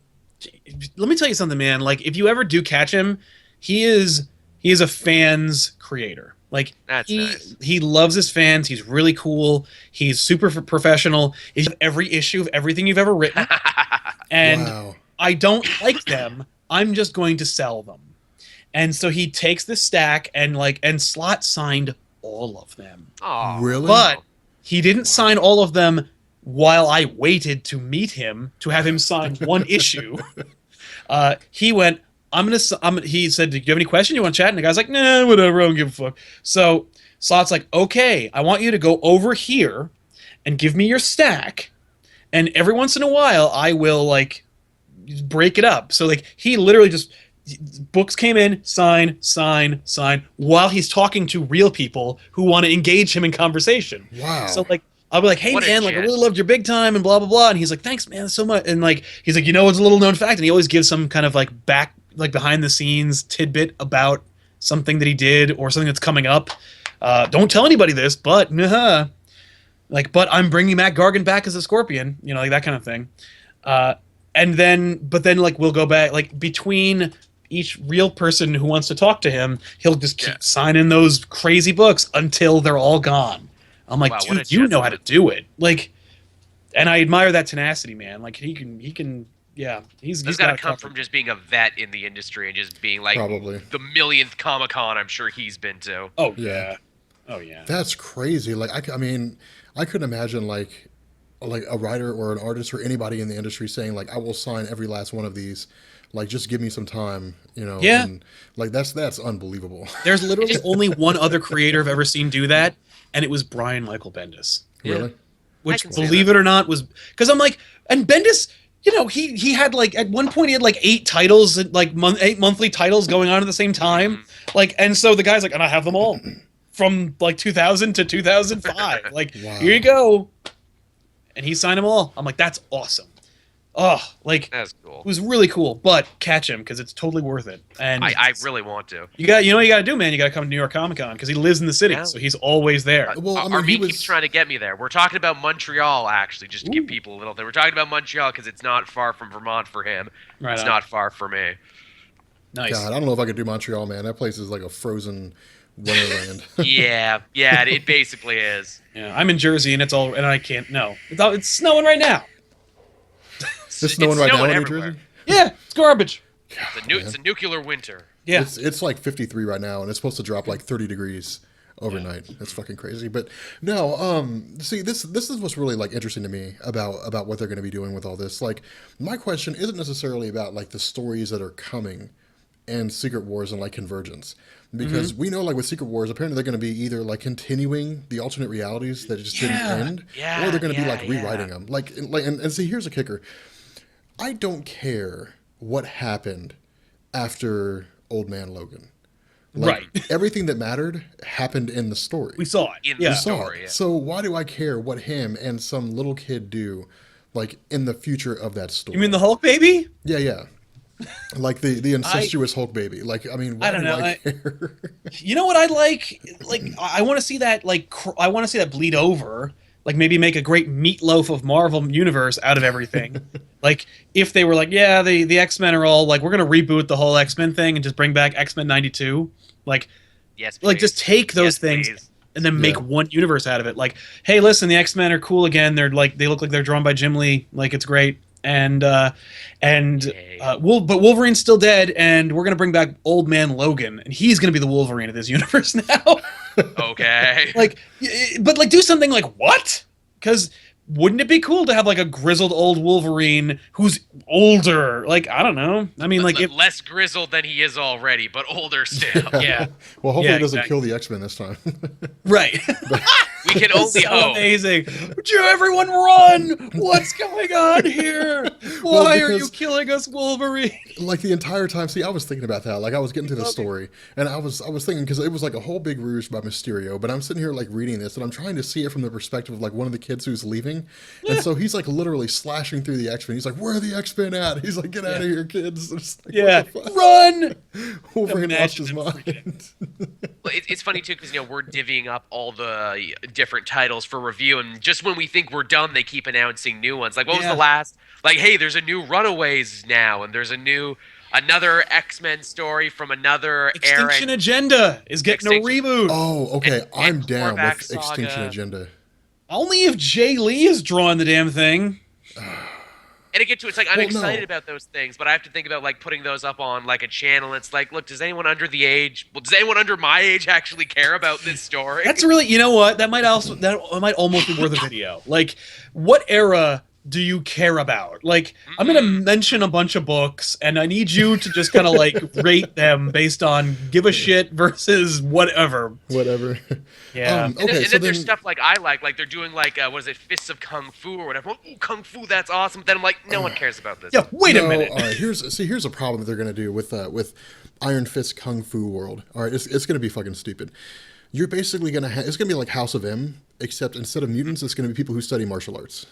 Let me tell you something, man. Like, if you ever do catch him, he is a fan's creator. Like, That's nice. He loves his fans. He's really cool. He's super professional. He's every issue of everything you've ever written. And Wow. I don't like them. I'm just going to sell them. And so he takes this stack and Slott signed all of them. Oh, Really? But he didn't sign all of them while I waited to meet him to have him sign one issue. He went, he said, do you have any questions? You want to chat? And the guy's like, nah, whatever, I don't give a fuck. So Slott's like, okay, I want you to go over here and give me your stack. And every once in a while, I will, like, break it up. So, like, he literally just... Books came in, sign, while he's talking to real people who want to engage him in conversation. Wow. So, like, I'll be like, hey, man, like, I really loved your Big Time and blah, blah, blah. And he's like, thanks, man, so much. And, like, he's like, it's a little known fact. And he always gives some kind of, like, behind the scenes tidbit about something that he did or something that's coming up. Don't tell anybody this, but, but I'm bringing Matt Gargan back as a Scorpion, like that kind of thing. But then, like, we'll go back, like, between each real person who wants to talk to him, he'll just keep signing those crazy books until they're all gone. I'm like, wow, dude, you know how to do it. Like, and I admire that tenacity, man. Like, he can, yeah. He's got to come from just being a vet in the industry and just being, like, probably the millionth Comic-Con I'm sure he's been to. Oh, yeah. Oh, yeah. That's crazy. Like, I mean, I couldn't imagine, like a writer or an artist or anybody in the industry saying, like, I will sign every last one of these. Like, just give me some time, Yeah. And, like, that's unbelievable. There's literally only one other creator I've ever seen do that, and it was Brian Michael Bendis. Really? Which, believe it or not, was... Because I'm like... And Bendis, he had, like... At one point, he had, like, 8 titles, like, 8 monthly titles going on at the same time. Like, and so the guy's like, and I have them all. From, like, 2000 to 2005. Like, wow. Here you go. And he signed them all. I'm like, that's awesome. Oh, like, that's cool. It was really cool, but catch him because it's totally worth it. And I really want to. You know what you got to do, man. You got to come to New York Comic Con because he lives in the city, so he's always there. Well, I mean, Armin keeps trying to get me there. We're talking about Montreal, actually, just to give people a little thing. We're talking about Montreal because it's not far from Vermont for him. Right it's not far for me. Nice. God, I don't know if I could do Montreal, man. That place is like a frozen wonderland. yeah, it basically is. Yeah, I'm in Jersey, and I can't. No, it's snowing right now. It's snowing right now in New Jersey? Yeah, it's garbage. It's a nuclear winter. Yeah. It's like 53 right now, and it's supposed to drop like 30 degrees overnight. That's fucking crazy. But no, see, this is what's really like interesting to me about what they're going to be doing with all this. Like, my question isn't necessarily about like the stories that are coming and Secret Wars and like Convergence. Because we know, like, with Secret Wars, apparently they're going to be either, like, continuing the alternate realities that just didn't end, or they're going to be, like, rewriting them. And see, here's a kicker. I don't care what happened after Old Man Logan. Like, right. Everything that mattered happened in the story. We saw it. In the story, yeah. So why do I care what him and some little kid do, like, in the future of that story? You mean the Hulk baby? Yeah. Like the incestuous Hulk baby. Like, I mean, why do I care? You know what I'd like? Like, I want to see that. Like, I want to see that bleed over. Like, maybe make a great meatloaf of Marvel Universe out of everything. Like, if they were like, yeah, the X-Men are all like, we're gonna reboot the whole X-Men thing and just bring back X-Men '92. Like, yes, like just take those things. Please. And then make one universe out of it. Like, hey, listen, the X-Men are cool again. They look like they're drawn by Jim Lee. Like, it's great. But Wolverine's still dead, and we're gonna bring back Old Man Logan, and he's gonna be the Wolverine of this universe now. Okay. But do something like what? Because wouldn't it be cool to have like a grizzled old Wolverine who's older? Like, I don't know. I mean, like, if less grizzled than he is already, but older still. yeah. Well, hopefully Yeah, it doesn't exactly. kill the X-Men this time. Right. We can only So hope. amazing. Would you everyone run? What's going on here? Why are you because- killing us, Wolverine? Like the entire time, see, I was thinking about that. Like I was getting to the story, and I was thinking because it was like a whole big ruse by Mysterio. But I'm sitting here like reading this, and I'm trying to see it from the perspective of like one of the kids who's leaving, and so he's like literally slashing through the X-Men. He's like, "Where are the X-Men at?" He's like, "Get out of here, kids!" I'm just like, Yeah. what the fuck? Run! Wolverine lost Imagine his him mind. Well, it's funny too because we're divvying up all the different titles for review, and just when we think we're done, they keep announcing new ones. Like, what was Yeah. the last? Like, hey, there's a new Runaways now, and there's another X-Men story from another Extinction era. Agenda is getting a Extinction- reboot. Oh, okay, And I'm down Korvac with Extinction Saga. Agenda. Only if Jay Lee is drawing the damn thing. And it's like I'm Well, excited no. about those things, but I have to think about like putting those up on like a channel. It's like, look, does anyone under my age actually care about this story? That's really, you know what? That might almost be worth a video. Like, what era do you care about? Like, I'm gonna mention a bunch of books, and I need you to just kind of like rate them based on give a shit versus whatever. Whatever. Yeah. And Okay, then, so there's then stuff like I like they're doing like what is it, Fists of Kung Fu or whatever. Ooh, Kung Fu, that's awesome. Then I'm like, no one cares about this. Yeah. Wait a no, minute. All right, here's a problem that they're gonna do with Iron Fist Kung Fu World. All right, it's gonna be fucking stupid. You're basically gonna it's gonna be like House of M, except instead of mutants, it's gonna be people who study martial arts.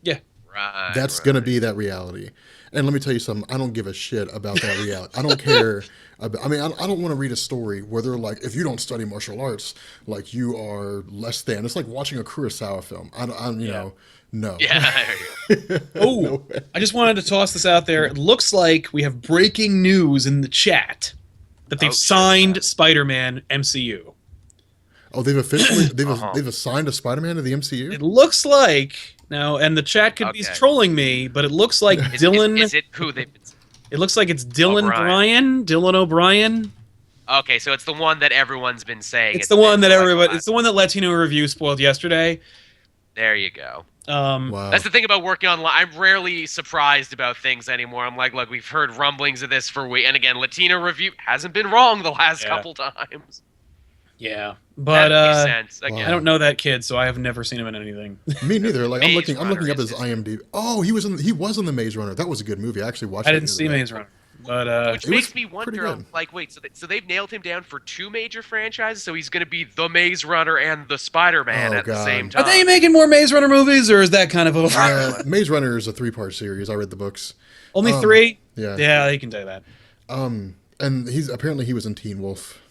Yeah. Right. That's gonna be that reality. And let me tell you something. I don't give a shit about that reality. I don't care. I don't want to read a story where they're like, if you don't study martial arts, like you are less than. It's like watching a Kurosawa film. You know, no. Yeah. There you go. Oh, No way. I just wanted to toss this out there. It looks like we have breaking news in the chat that they've Oh, shit. signed Spider-Man MCU. Oh, they've officially they've assigned a Spider-Man to the MCU. It looks like now, and the chat could be Okay. trolling me, but it looks like Dylan. Is it who they've been? It looks like it's Dylan O'Brien. Dylan O'Brien. Okay, so it's the one that everyone's been saying. It's the one that been, everybody. It's the one that Latino Review spoiled yesterday. There you go. Wow. That's the thing about working online. I'm rarely surprised about things anymore. I'm like, look, we've heard rumblings of this for weeks. And again, Latino Review hasn't been wrong the last Yeah. couple times. Yeah, but That makes sense. Again, I don't know that kid, so I have never seen him in anything. Me neither. Like I'm Maze looking Runner up his is- IMDb. Oh, he was in the Maze Runner. That was a good movie. I actually watched. I it didn't the see other day. Maze Runner, but Which It makes was me pretty wonder, good. like, wait, so they've nailed him down for two major franchises? So he's going to be the Maze Runner and the Spider-Man Oh, at the God. same are time. they making more Maze Runner movies, or is that kind of over? Maze Runner is a 3-part series. I read the books. Only 3? Yeah. Yeah, they can do that. And he was in Teen Wolf.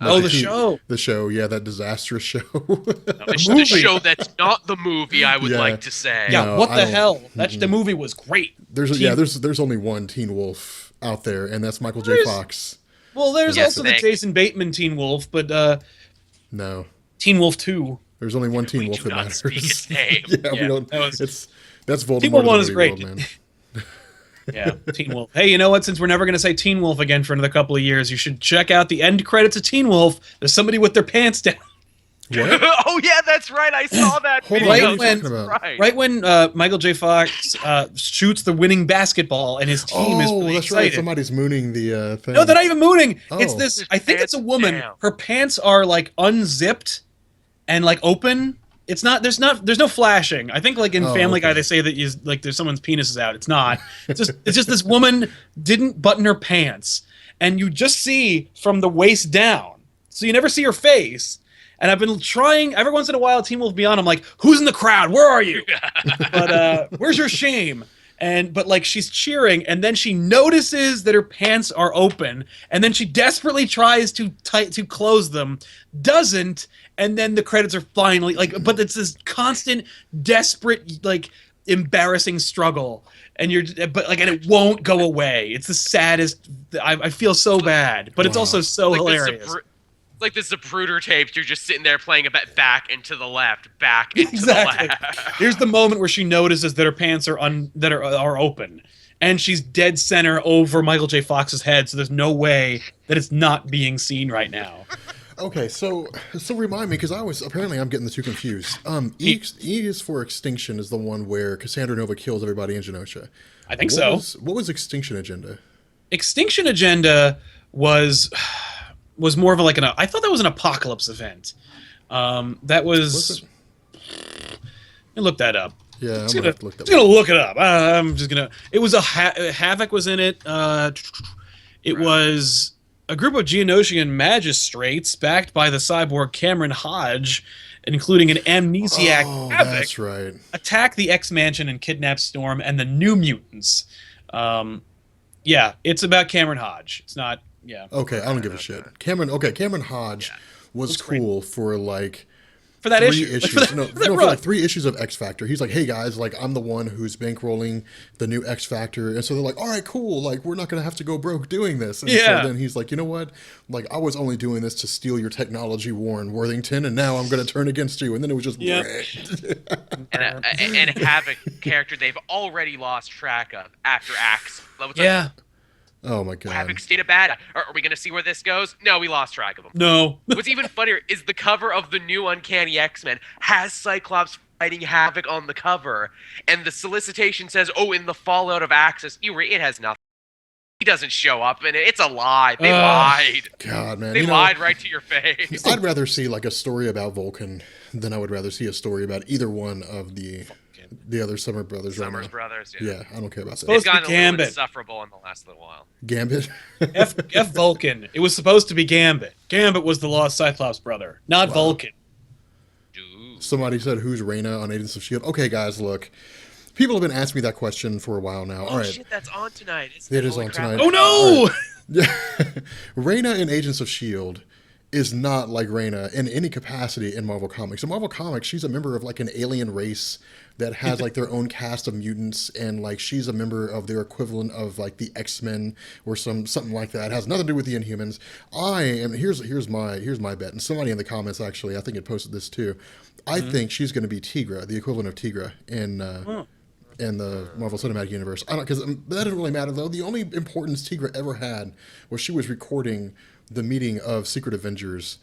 Oh, Like the show. The show, yeah, that disastrous show. The movie. show that's not the movie, I would Yeah. like to say. Yeah, No, what I the don't- hell? The movie was great. there's only one Teen Wolf out there, and that's Michael J. There's- Fox. Well, there's Yes, also the thanks. Jason Bateman Teen Wolf, but No, Teen Wolf 2. there's only one Teen We Wolf do that not matters. speak its name. yeah, we Yeah, don't. that was- That's Voldemort. Teen Wolf in the 1 is movie great. world, man. Yeah, Teen Wolf. Hey, you know what? Since we're never going to say Teen Wolf again for another couple of years, you should check out the end credits of Teen Wolf. There's somebody with their pants down. What? Oh yeah, that's right. I saw that Hold on, video. what are you talking about? Right. Right when Michael J. Fox shoots the winning basketball and his team is Oh, really that's excited. right. Somebody's mooning the thing. No, they're not even mooning. It's Oh. this. His I think it's a pants woman. down. Her pants are like unzipped and like open. It's not. There's no flashing. I think like in Oh, Family Guy okay. they say that like there's someone's penis is out. It's not. It's just this woman didn't button her pants, and you just see from the waist down. So you never see her face. And I've been trying every once in a while. Teen Wolf Beyond. I'm like, who's in the crowd? Where are you? But where's your shame? But like she's cheering, and then she notices that her pants are open, and then she desperately tries to close them, doesn't, and then the credits are finally like. But it's this constant, desperate, like embarrassing struggle, and and it won't go away. It's the saddest. I feel so bad, but it's Wow. also so Like hilarious. like the Zapruder tapes. You're just sitting there playing a bet back and to the left, back and to the Exactly. left. Here's the moment where she notices that her pants are open, and she's dead center over Michael J. Fox's head, so there's no way that it's not being seen right now. Okay, so remind me, because I'm getting the two confused. E is for Extinction is the one where Cassandra Nova kills everybody in Genosha. I think What was Extinction Agenda? Extinction Agenda was more of a, I thought that was an apocalypse event. That was let me look that up. Yeah, I'm gonna look it up. I'm just gonna. It was Havoc was in it. It was a group of Geonosian magistrates backed by the cyborg Cameron Hodge, including an amnesiac Havoc, that's right, attack the X-Mansion and kidnap Storm and the New Mutants. Yeah, it's about Cameron Hodge. It's not. Yeah. Okay, I don't give a shit. Cameron Hodge was cool for like for that three issue. issues. For like 3 issues of X Factor. He's like, hey guys, like I'm the one who's bankrolling the new X Factor, and so they're like, all right, cool, like we're not gonna have to go broke doing this. And so then he's like, you know what, like I was only doing this to steal your technology, Warren Worthington, and now I'm gonna turn against you. And then it was just and a Havoc character they've already lost track of after Axe. Oh my god. Havoc stayed a bad. Are we going to see where this goes? No, we lost track of him. No. What's even funnier is the cover of the new Uncanny X-Men has Cyclops fighting Havoc on the cover, and the solicitation says, "Oh, in the fallout of Axis." It has nothing. He doesn't show up in it. It's a lie. They lied. God, man. They lied right to your face. I'd rather see like a story about Vulcan than I would rather see a story about either one of the other Summers Brothers. Brothers, yeah. I don't care about that. Supposed It's gotten to be a little Gambit. insufferable in the last little while. Gambit? F Vulcan. It was supposed to be Gambit. Gambit was the lost Cyclops brother, not Vulcan. Dude. Somebody said, who's Reyna on Agents of S.H.I.E.L.D.? Okay, guys, look. People have been asking me that question for a while now. All right. Shit, that's on tonight. It is on tonight. Oh, no! Yeah. Reyna in Agents of S.H.I.E.L.D. is not like Reyna in any capacity in Marvel Comics. In Marvel Comics, she's a member of like an alien race that has like their own cast of mutants, and like she's a member of their equivalent of like the X-Men or something like that. It has nothing to do with the Inhumans. Here's my bet, and somebody in the comments actually, I think it posted this too. I think she's going to be Tigra, the equivalent of Tigra in the Marvel Cinematic Universe. Because that doesn't really matter though. The only importance Tigra ever had was she was recording the meeting of Secret Avengers,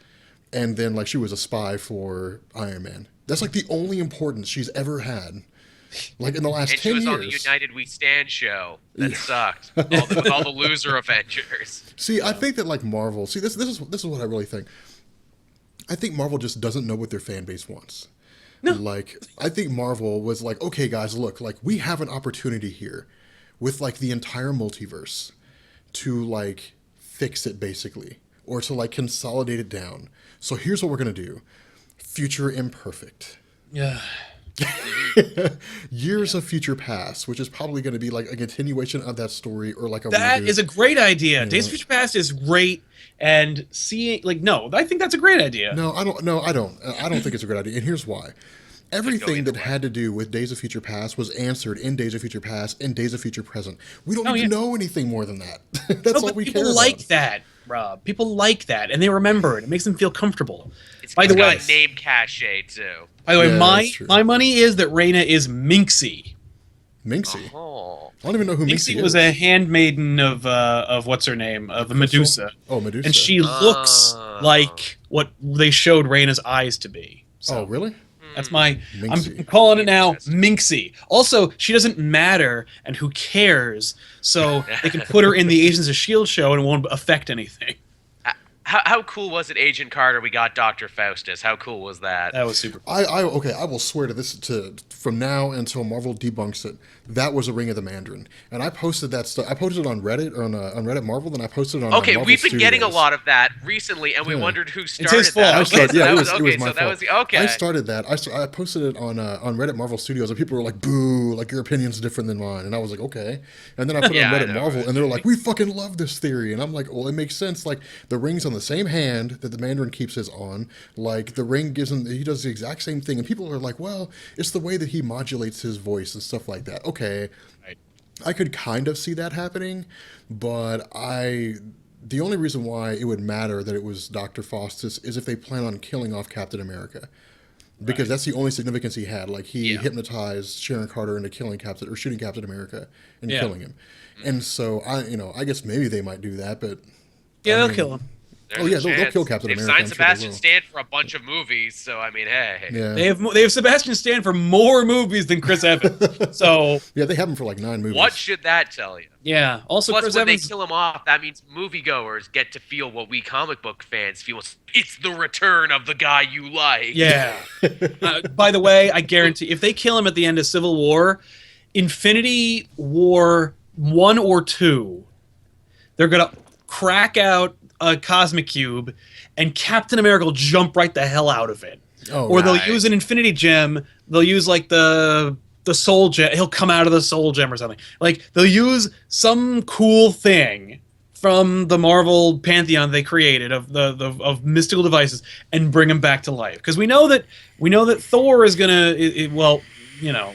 and then like she was a spy for Iron Man. That's like the only importance she's ever had, like in the last 10 years. And she was on the United We Stand show. That sucked. With all the loser Avengers. See, I think that like Marvel. See, this is what I really think. I think Marvel just doesn't know what their fan base wants. No. Like, I think Marvel was like, okay, guys, look, like we have an opportunity here with like the entire multiverse to like fix it basically, or to like consolidate it down. So here's what we're gonna do: future imperfect. Yeah. Years of Future Past, which is probably going to be like a continuation of that story, or like a that reboot. Is a great idea. Days of Future Past is great, and seeing I think that's a great idea. No, I don't think it's a great idea, and here's why. Everything that had to do with Days of Future Past was answered in Days of Future Past and Days of Future Present. We don't need to know anything more than that. That's all we care about. People like that, Rob. People like that, and they remember it. It makes them feel comfortable. It's got name cachet too. By the way, my money is that Reyna is Minxie. Minxie? Oh. I don't even know who Minxie is. Minxie was a handmaiden of what's her name? Of Medusa. Oh, Medusa. And she looks like what they showed Reyna's eyes to be. So. Oh, really? That's my. Minxie. I'm calling it now, Minxie. Also, she doesn't matter, and who cares? So they can put her in the Agents of S.H.I.E.L.D. show, and it won't affect anything. How cool was it, Agent Carter? We got Dr. Faustus. How cool was that? That was super cool. I will swear to this from now until Marvel debunks it. That was a Ring of the Mandarin, and I posted that stuff. I posted it on Reddit on Reddit Marvel, then I posted it on. Okay, Marvel we've been Studios. getting a lot of that recently, and we wondered who started his fault. that. It was my fault. Okay. I started that. I posted it on Reddit Marvel Studios, and people were like, "Boo! Like your opinion's different than mine." And I was like, "Okay." And then I put it on Reddit Marvel, and they're like, "We fucking love this theory." And I'm like, "Well, it makes sense. Like the ring's on the same hand that the Mandarin keeps his on. Like the ring gives him. He does the exact same thing." And people are like, "Well, it's the way that he modulates his voice and stuff like that." Okay. I could kind of see that happening, but the only reason why it would matter that it was Dr. Faustus is if they plan on killing off Captain America. Because that's the only significance he had. Like, he hypnotized Sharon Carter into killing Captain, or shooting Captain America and killing him. And so, I guess maybe they might do that, but... Yeah, they'll kill him. They'll kill Captain America. They've signed Sebastian Stan for a bunch of movies, so I mean, hey. Yeah. They have Sebastian Stan for more movies than Chris Evans. So yeah, they have him for like 9 movies. What should that tell you? Yeah. Also, plus, Chris when Evans... they kill him off, that means moviegoers get to feel what we comic book fans feel. It's the return of the guy you like. Yeah. By the way, I guarantee if they kill him at the end of Civil War, Infinity War 1 or 2, they're gonna crack out a cosmic cube, and Captain America will jump right the hell out of it. Or they'll use an Infinity Gem. They'll use like the Soul Gem. He'll come out of the Soul Gem or something. Like they'll use some cool thing from the Marvel pantheon they created of mystical devices and bring him back to life. Because we know that Thor is gonna.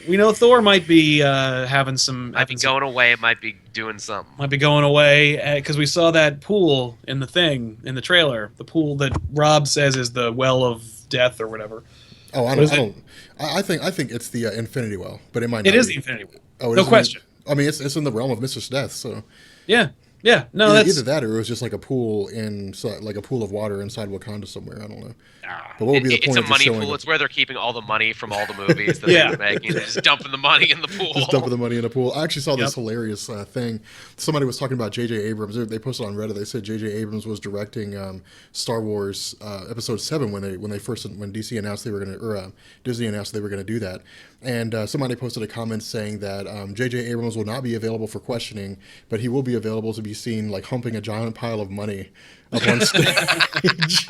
We know Thor might be having some. Might be going away. It might be doing something. Might be going away because we saw that pool in the trailer. The pool that Rob says is the well of death or whatever. Oh, I think it's the Infinity Well, but it might not. It is be. the Infinity Well. Oh, no question. It's in the realm of Mr. Death, so. Yeah. Yeah. No, either that or it was just like a pool of water inside Wakanda somewhere. I don't know. But what would be the point? It's a money pool. It's where they're keeping all the money from all the movies that they're making. They're just dumping the money in the pool. Just dumping the money in the pool. I actually saw this hilarious thing. Somebody was talking about J.J. Abrams. They posted on Reddit. They said J.J. Abrams was directing Star Wars Episode 7 when DC announced they were going to, or Disney announced they were going to do that. And somebody posted a comment saying that J.J. Abrams will not be available for questioning, but he will be available to be seen like humping a giant pile of money up on stage.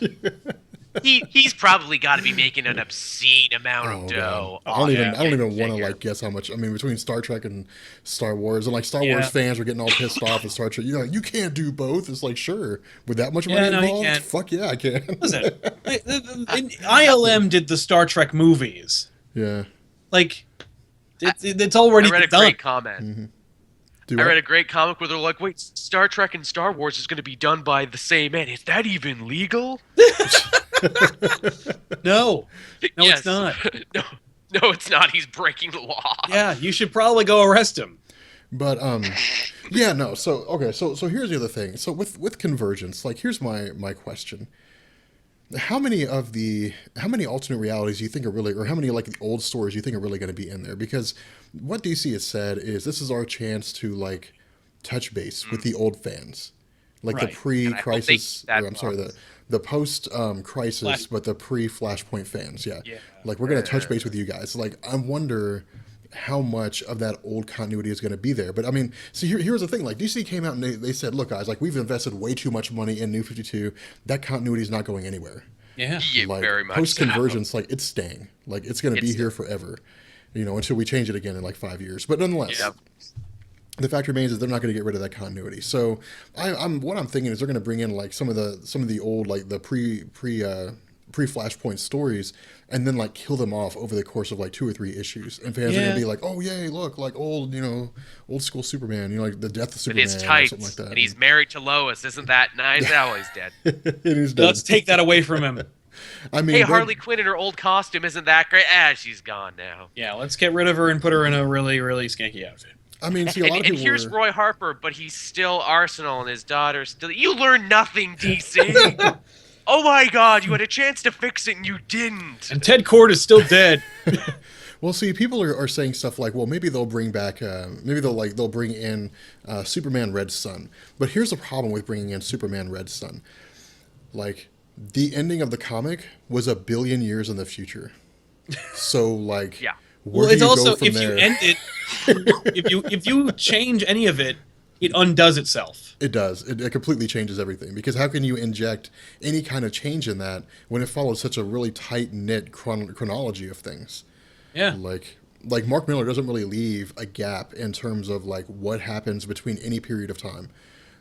He's probably got to be making an obscene amount of dough. I don't even want to like guess how much. I mean, between Star Trek and Star Wars, and like Star Wars fans were getting all pissed off at Star Trek. You can't do both. It's like, sure, with that much money involved, fuck yeah, I can. Listen, ILM did the Star Trek movies. Yeah, like it's already done. I read a great comment. Mm-hmm. I read a great comic where they're like, wait, Star Trek and Star Wars is going to be done by the same man. Is that even legal? No, it's not. No, it's not. He's breaking the law. Yeah, you should probably go arrest him. But yeah, no. So okay, so here's the other thing. So with Convergence, like, here's my question. How many alternate realities do you think are really, or how many like the old stories do you think are really going to be in there? Because what DC has said is this is our chance to like touch base with the old fans, like the pre-crisis. The post-crisis, but the pre-Flashpoint fans. Yeah. Like, we're going to touch base with you guys. Like, I wonder how much of that old continuity is going to be there. But I mean, see, here's the thing. Like, DC came out and they said, look, guys, like, we've invested way too much money in New 52. That continuity is not going anywhere. Yeah. Like, very much post-Convergence, so. like, it's staying. Like, it's going to be here forever, until we change it again in like 5 years. But nonetheless. Yep. The fact remains that they're not going to get rid of that continuity. So what I'm thinking is they're going to bring in like some of the old, like the pre Flashpoint stories, and then like kill them off over the course of like 2 or 3 issues. And fans are going to be like, oh yay, look, like old school Superman, like the death of Superman, with his tights, or something like that. And he's married to Lois. Isn't that nice? Now he's dead. It is dead. Let's take that away from him. I mean, hey, Harley Quinn in her old costume, isn't that great? She's gone now. Yeah, let's get rid of her and put her in a really, really skanky outfit. I mean, see, a lot of people. And here's Roy Harper, but he's still Arsenal, and his daughter's still. You learn nothing, DC. Oh my God, you had a chance to fix it and you didn't. And Ted Kord is still dead. Well, see, people are saying stuff like, well, maybe they'll bring back, they'll bring in Superman Red Sun. But here's the problem with bringing in Superman Red Sun. Like, the ending of the comic was 1 billion years in the future. So, like, yeah. Well, it's also if you end it, if you change any of it, it undoes itself. It does. It completely changes everything, because how can you inject any kind of change in that when it follows such a really tight knit chronology of things? Yeah. Like Mark Miller doesn't really leave a gap in terms of like what happens between any period of time.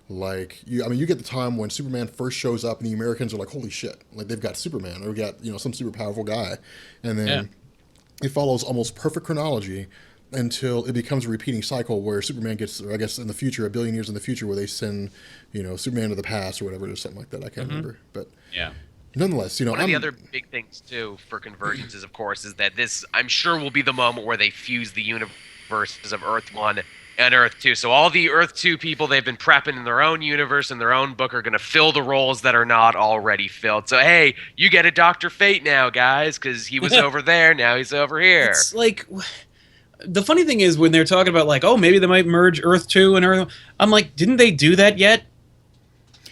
Like, you get the time when Superman first shows up and the Americans are like, holy shit, like they've got Superman, or we got some super powerful guy, and then. Yeah. It follows almost perfect chronology, until it becomes a repeating cycle where Superman gets, or I guess in the future, a billion years in the future, where they send, Superman to the past or whatever, or something like that. I can't remember, but Yeah. nonetheless, One of the other big things too for Convergence is, of course, is that this, I'm sure, will be the moment where they fuse the universes of Earth 1 and Earth 2. So all the Earth 2 people they've been prepping in their own universe and their own book are going to fill the roles that are not already filled. So hey, you get a Dr. Fate now, guys, because he was over there, now he's over here. It's like, the funny thing is when they're talking about like, oh, maybe they might merge Earth 2 and Earth, I'm like, didn't they do that yet?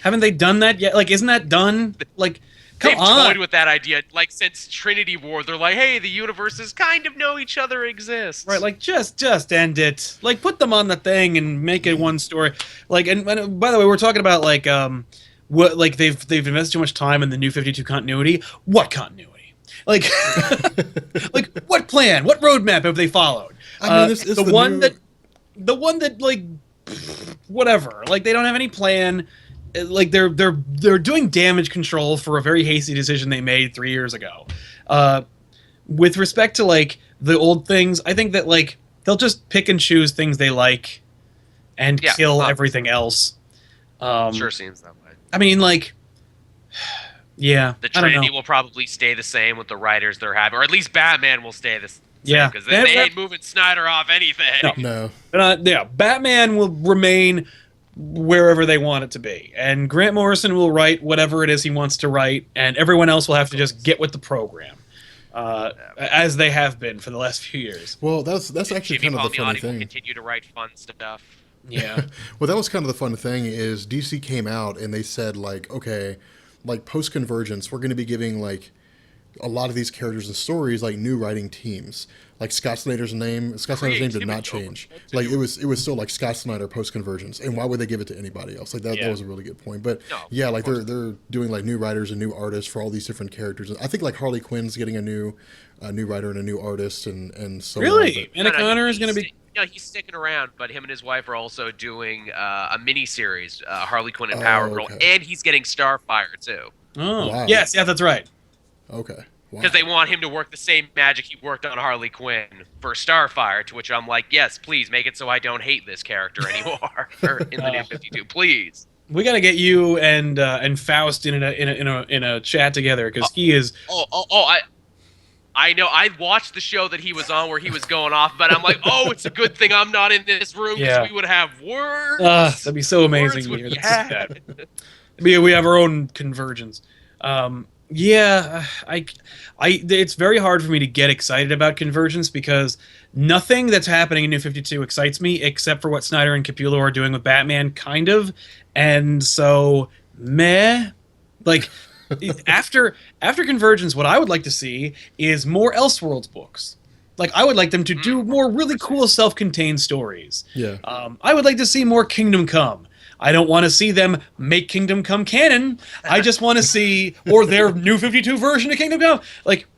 Haven't they done that yet? Like, isn't that done? Like, come They've on. toyed with that idea, like, since Trinity War. They're like, hey, the universes kind of know each other exist. Right, like, just end it. Like, put them on the thing and make it one story. Like, and by the way, we're talking about, like, what, like, they've invested too much time in the New 52 continuity. What continuity? Like, like, what plan? What roadmap have they followed? I mean, this is the one that, like, whatever. Like, they don't have any plan. Like they're doing damage control for a very hasty decision they made 3 years ago. With respect to like the old things, I think that like they'll just pick and choose things they like and kill everything else. Sure seems that way. I mean, like, yeah, the Trinity will probably stay the same with the writers they're having, or at least Batman will stay the same. Yeah, because they ain't moving Snyder off anything. No. Yeah, Batman will remain wherever they want it to be, and Grant Morrison will write whatever it is he wants to write, and everyone else will have to just get with the program, as they have been for the last few years. Well, that's actually Jimmy kind of the funny Palmiotti thing. will continue to write fun stuff. Yeah. Well, that was kind of the fun thing is DC came out and they said like, okay, like post Convergence, we're going to be giving like a lot of these characters and stories like new writing teams. Like Scott Snyder's name did not change. Like it was still like Scott Snyder post Convergence. And why would they give it to anybody else? Like that was a really good point. But yeah, like they're doing like new writers and new artists for all these different characters. I think like Harley Quinn's getting a new writer and a new artist and so really. on. Anna Connor is going to be. No, he's sticking around, but him and his wife are also doing a mini-series, Harley Quinn and Power Girl, and he's getting Starfire too. Oh, wow. Yes, that's right. Okay. Because they want him to work the same magic he worked on Harley Quinn for Starfire, to which I'm like, yes, please make it so I don't hate this character anymore in the New 52, please. We got to get you and Faust in a chat together because he is. I know. I watched the show that he was on where he was going off, but I'm like, oh, it's a good thing I'm not in this room because we would have words. That'd be so amazing. We have our own Convergence. Yeah, it's very hard for me to get excited about Convergence because nothing that's happening in New 52 excites me except for what Snyder and Capullo are doing with Batman, kind of. And so, meh. Like, after Convergence, what I would like to see is more Elseworlds books. Like, I would like them to do more really cool self-contained stories. Yeah. I would like to see more Kingdom Come. I don't want to see them make Kingdom Come canon. I just want to see, or their New 52 version of Kingdom Come. Like,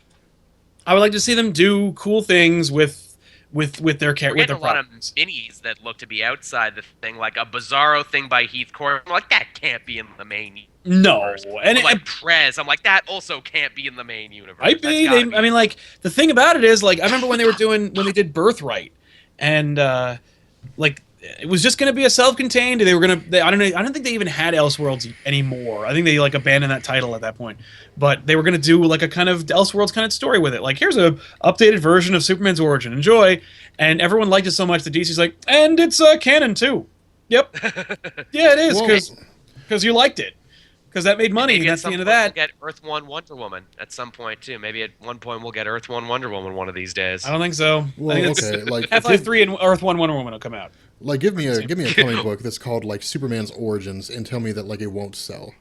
I would like to see them do cool things with their characters. We're getting a lot of minis that look to be outside the thing, like a Bizarro thing by Heath Court. I'm like, that can't be in the main universe. No, and like Prez, I'm like, that also can't be in the main universe. I mean, like the thing about it is, like, I remember when they did Birthright, and like. It was just going to be a self-contained. They were going to. I don't know. I don't think they even had Elseworlds anymore. I think they like abandoned that title at that point. But they were going to do like a kind of Elseworlds kind of story with it. Like, here's a updated version of Superman's origin. Enjoy. And everyone liked it so much that DC's like, and it's canon too. Yep. Yeah, it is because you liked it. Because that made money, and that's the end of that. We'll get Earth 1 Wonder Woman at some point too. Maybe at one point we'll get Earth 1 Wonder Woman one of these days. I don't think so. Well, I think okay, like Half-Life 3 and Earth 1 Wonder Woman will come out. Like give me a comic book that's called like Superman's Origins and tell me that like it won't sell.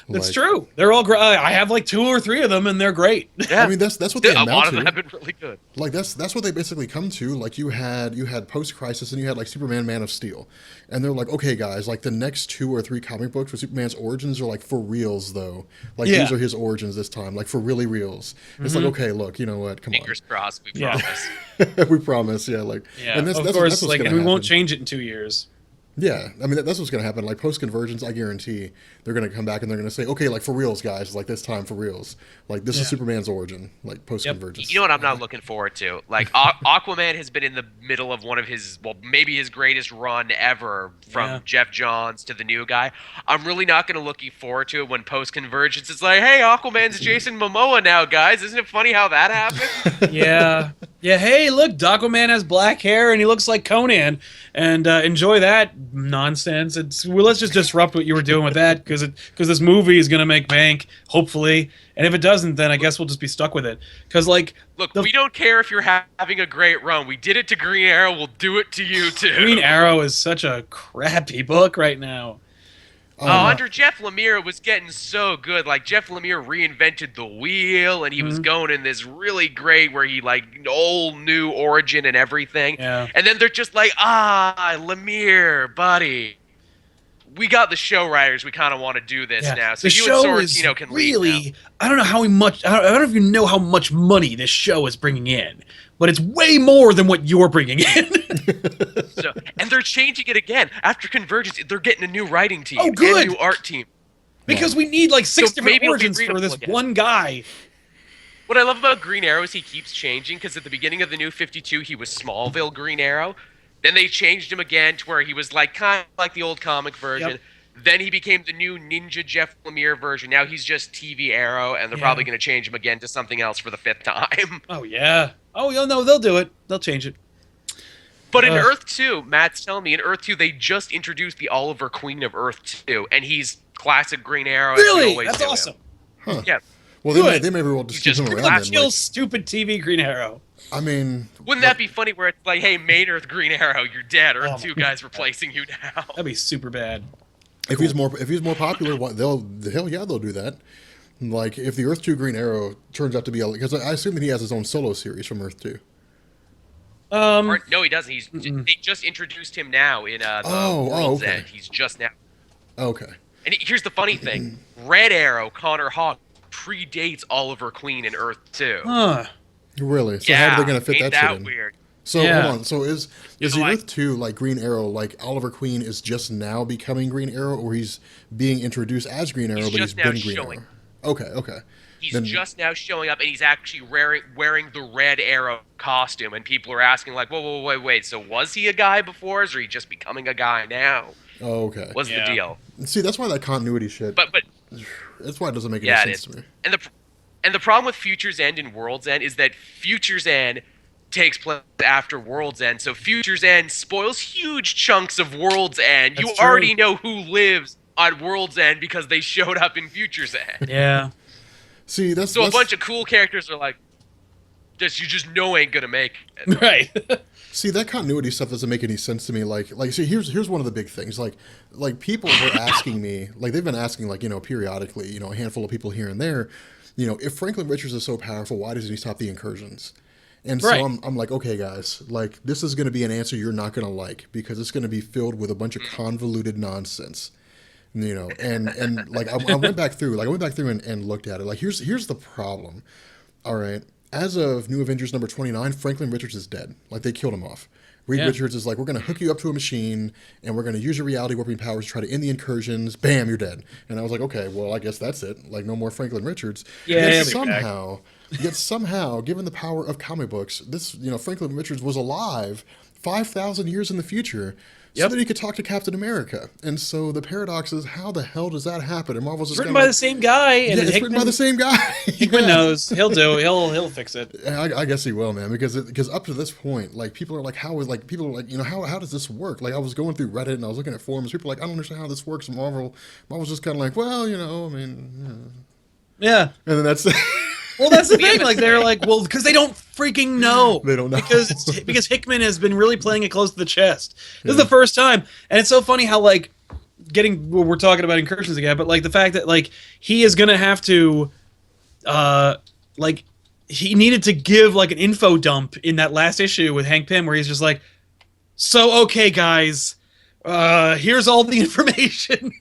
That's true. They're all great. I have like 2 or 3 of them, and they're great. Yeah. I mean, that's what they amount to. A lot of them have been really good. Like that's what they basically come to. Like you had Post Crisis and you had like Superman Man of Steel, and they're like, okay, guys, like the next 2 or 3 comic books for Superman's origins are like for reals though. Like these are his origins this time, like for really reals. It's like, okay, look, you know what? Come Fingers crossed. We promise. We promise. Yeah, like and that's of course, like, and we won't change it in 2 years. Yeah, I mean that's what's going to happen. Like post Convergence, I guarantee they're going to come back and they're going to say, okay, like for reals, guys, like this time for reals. Like this is Superman's origin, like post Convergence. You know what I'm not looking forward to? Like Aquaman has been in the middle of one of his, well, maybe his greatest run ever, from Jeff Johns to the new guy. I'm really not going to looking forward to it when post Convergence it's like, hey, Aquaman's Jason Momoa now, guys. Isn't it funny how that happened? Yeah. Yeah, hey, look, Aquaman has black hair and he looks like Conan, and enjoy that nonsense. Well, let's just disrupt what you were doing with that, because this movie is gonna make bank, hopefully, and if it doesn't, then I guess we'll just be stuck with it. Because like, look, we don't care if you're having a great run. We did it to Green Arrow. We'll do it to you too. Green Arrow is such a crappy book right now. Under Jeff Lemire, it was getting so good. Like, Jeff Lemire reinvented the wheel, and he was going in this really great, where he, like, old, new origin and everything. Yeah. And then they're just like, Lemire, buddy. We got the show writers. We kind of want to do this now. So the you show and is Sorrentino can really, leave now. I don't know how much. I don't know if you know how much money this show is bringing in, but it's way more than what you're bringing in. And they're changing it again. After Convergence, they're getting a new writing team. Oh, good. And a new art team. Because we need like 6 different maybe it'll be origins for this readable again. one guy. What I love about Green Arrow is he keeps changing, because at the beginning of the New 52, he was Smallville Green Arrow. Then they changed him again to where he was like kind of like the old comic version. Yep. Then he became the new Ninja Jeff Lemire version. Now he's just TV Arrow, and they're probably going to change him again to something else for the 5th time. Oh, yeah. Oh, no, they'll do it. They'll change it. But in Earth 2, Matt's telling me, in Earth 2, they just introduced the Oliver Queen of Earth 2, and he's classic Green Arrow. Really? That's awesome. Huh. Yeah. Well, they may very well just keep him around. Still stupid TV Green Arrow. I mean, wouldn't that be funny? Where it's like, hey, main Earth Green Arrow, you're dead. Earth 2 guys replacing you now. That'd be super bad. If he's more popular, they'll do that. Like if the Earth 2 Green Arrow turns out to be, because I assume that he has his own solo series from Earth 2. No, he doesn't. They just introduced him now in the World's End. He's just now. Okay. And here's the funny thing: Red Arrow, Connor Hawke, predates Oliver Queen in Earth 2. Huh. Really? So how are they going to fit that shit in? Weird. So hold on. So is the Earth 2 like Green Arrow, like Oliver Queen is just now becoming Green Arrow, or he's being introduced as Green Arrow, but he's been Green Arrow? Okay. He's just now showing up, and he's actually wearing the Red Arrow costume, and people are asking like, whoa, wait, so was he a guy before, or is he just becoming a guy now? Oh, okay. What's the deal? See, that's why that continuity shit. But that's why it doesn't make any sense to me. And the problem with Future's End and World's End is that Future's End takes place after World's End, so Future's End spoils huge chunks of World's End. That's you true. already know who lives on World's End because they showed up in Future's End. Yeah. See, a bunch of cool characters are like, you just know ain't gonna make it. Right. See, that continuity stuff doesn't make any sense to me. See, here's one of the big things. Like people were asking me, like they've been asking, like, periodically, a handful of people here and there, if Franklin Richards is so powerful, why doesn't he stop the incursions? And so I'm like, okay, guys, like this is going to be an answer you're not going to like, because it's going to be filled with a bunch of convoluted nonsense. And like I went back through and looked at it. Like here's the problem. All right, as of New Avengers number 29, Franklin Richards is dead. Like they killed him off. Reed Richards is like, we're going to hook you up to a machine, and we're going to use your reality warping powers to try to end the incursions. Bam, you're dead. And I was like, okay, well, I guess that's it. Like no more Franklin Richards. Yeah. Yet somehow, given the power of comic books, this Franklin Richards was alive 5,000 years in the future. So that he could talk to Captain America. And so the paradox is, how the hell does that happen? And Marvel's just written by the same guy. And it's written by the same guy. Hickman knows. He'll fix it. I guess he will, man. Because up to this point, like people are like, how does this work? Like I was going through Reddit and I was looking at forums. People are like, I don't understand how this works. And Marvel's just kind of like, well, Yeah. And then that's. Well, that's the thing. Like they're like, well, because they don't freaking know. They don't know because Hickman has been really playing it close to the chest. This is the first time, and it's so funny how like we're talking about incursions again, but like the fact that like he is gonna have to, like he needed to give like an info dump in that last issue with Hank Pym where he's just like, so okay guys, here's all the information.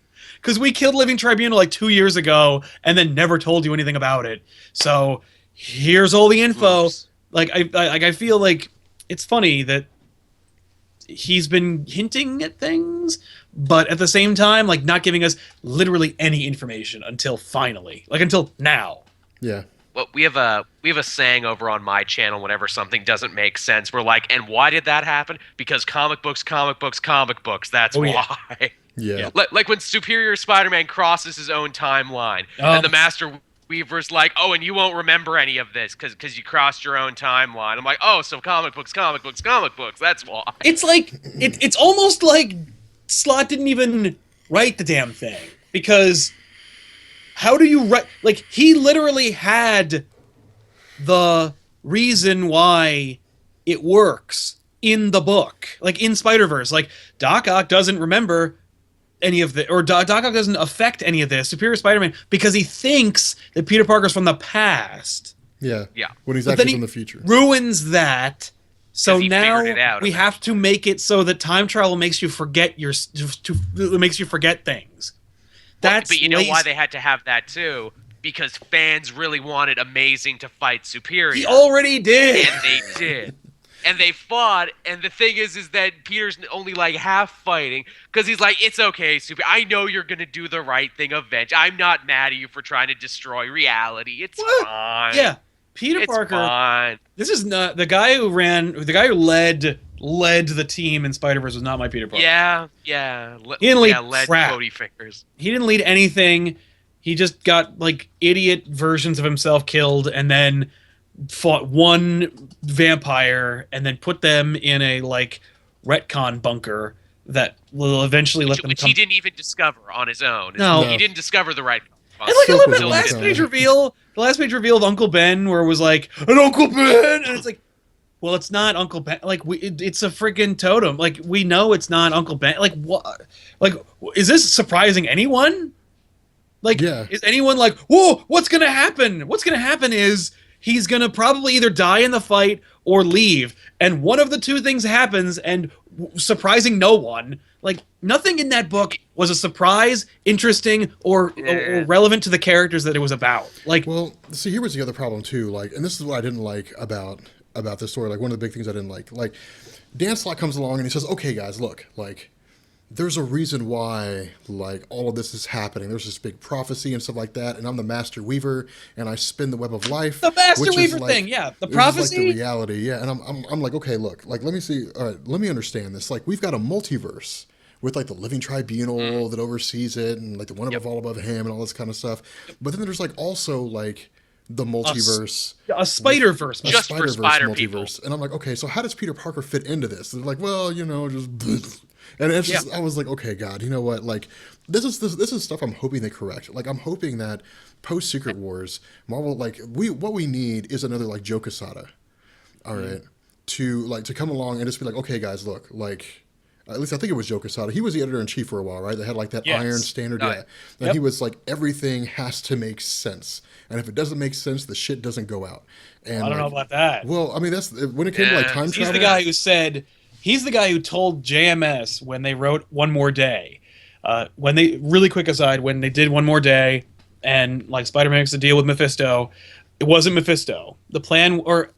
Because we killed Living Tribunal like 2 years ago and then never told you anything about it. So here's all the info. Oops. Like I feel like it's funny that he's been hinting at things, but at the same time, like, not giving us literally any information until finally, like, until now. Yeah. Well, we have a saying over on my channel whenever something doesn't make sense. We're like, and why did that happen? Because comic books, comic books, comic books. That's why. Yeah. Like when Superior Spider-Man crosses his own timeline, and the Master Weaver's like, oh, and you won't remember any of this because you crossed your own timeline. I'm like, oh, so comic books, comic books, comic books. That's why. It's like it's almost like Slott didn't even write the damn thing, because how do you write? Like, he literally had the reason why it works in the book, like in Spider-Verse. Like, Doc Ock doesn't remember any of the, or Doc Ock doesn't affect any of this, Superior Spider-Man, because he thinks that Peter Parker's from the past. Yeah. Yeah. When he's But actually then from the future. Ruins that. So 'Cause he now figured it out we have to make it so that time travel makes you forget makes you forget things. That's But you know lazy. why they had to have that too? Because fans really wanted Amazing to fight Superior. He already did. And they did. And they fought, and the thing is that Peter's only like half fighting, because he's like, it's okay, Super. I know you're gonna do the right thing, Avenge. I'm not mad at you for trying to destroy reality. It's fine. Yeah, Peter It's Parker. fine. This is not the guy who led the team in Spider-Verse was not my Peter Parker. Yeah. He didn't lead led crap. Cody Fingers. He didn't lead anything. He just got like idiot versions of himself killed, and then fought one vampire, and then put them in a like retcon bunker that will eventually let them Which come. he didn't even discover on his own. No. He didn't discover the right. And like, I love the Silk was last on page time. reveal. The last page reveal of Uncle Ben, where it was like, an Uncle Ben, and it's like, well, it's not Uncle Ben. Like, it's a freaking totem. Like, we know it's not Uncle Ben. Like, what? Like, is this surprising anyone? Like, Yeah. is anyone like, whoa, what's gonna happen? What's gonna happen is he's gonna probably either die in the fight or leave, and one of the two things happens, and surprising no one. Like, nothing in that book was a surprise, interesting, or relevant to the characters that it was about. Like, Well, see, here was the other problem too. Like, and this is what I didn't like about this story. Like, one of the big things I didn't like. Like, Dan Slott comes along and he says, "Okay, guys, look, like, there's a reason why, like, all of this is happening. There's this big prophecy and stuff like that, and I'm the Master Weaver, and I spin the web of life." the Master which is Weaver like- thing, yeah. The which is prophecy. like the reality, yeah. And I'm like, okay, look, like, let me see. All right, let me understand this. Like, we've got a multiverse with like the Living Tribunal that oversees it, and like the one above all above him, and all this kind of stuff. But then there's like also like the multiverse. A Spider-Verse. Just for Spider people. And I'm like, okay, so how does Peter Parker fit into this? They're like, well, you know, just and it's just, I was like, okay, God, you know what? Like, this is stuff I'm hoping they correct. Like, I'm hoping that post Secret Wars, Marvel, like, what we need is another like Joe Quesada, all right, to come along and just be like, okay, guys, look, like. At least I think it was Joe Quesada. He was the editor-in-chief for a while, right? They had like that Yes. iron standard, Right. yeah. And he was like, everything has to make sense. And if it doesn't make sense, the shit doesn't go out. And I don't know about that. well, I mean, that's when it came to like Yeah. time He's travel. the guy who said, he's the guy who told JMS when they wrote One More Day, when they, really quick aside, when they did One More Day and like Spider-Man makes a deal with Mephisto, it wasn't Mephisto. The plan, or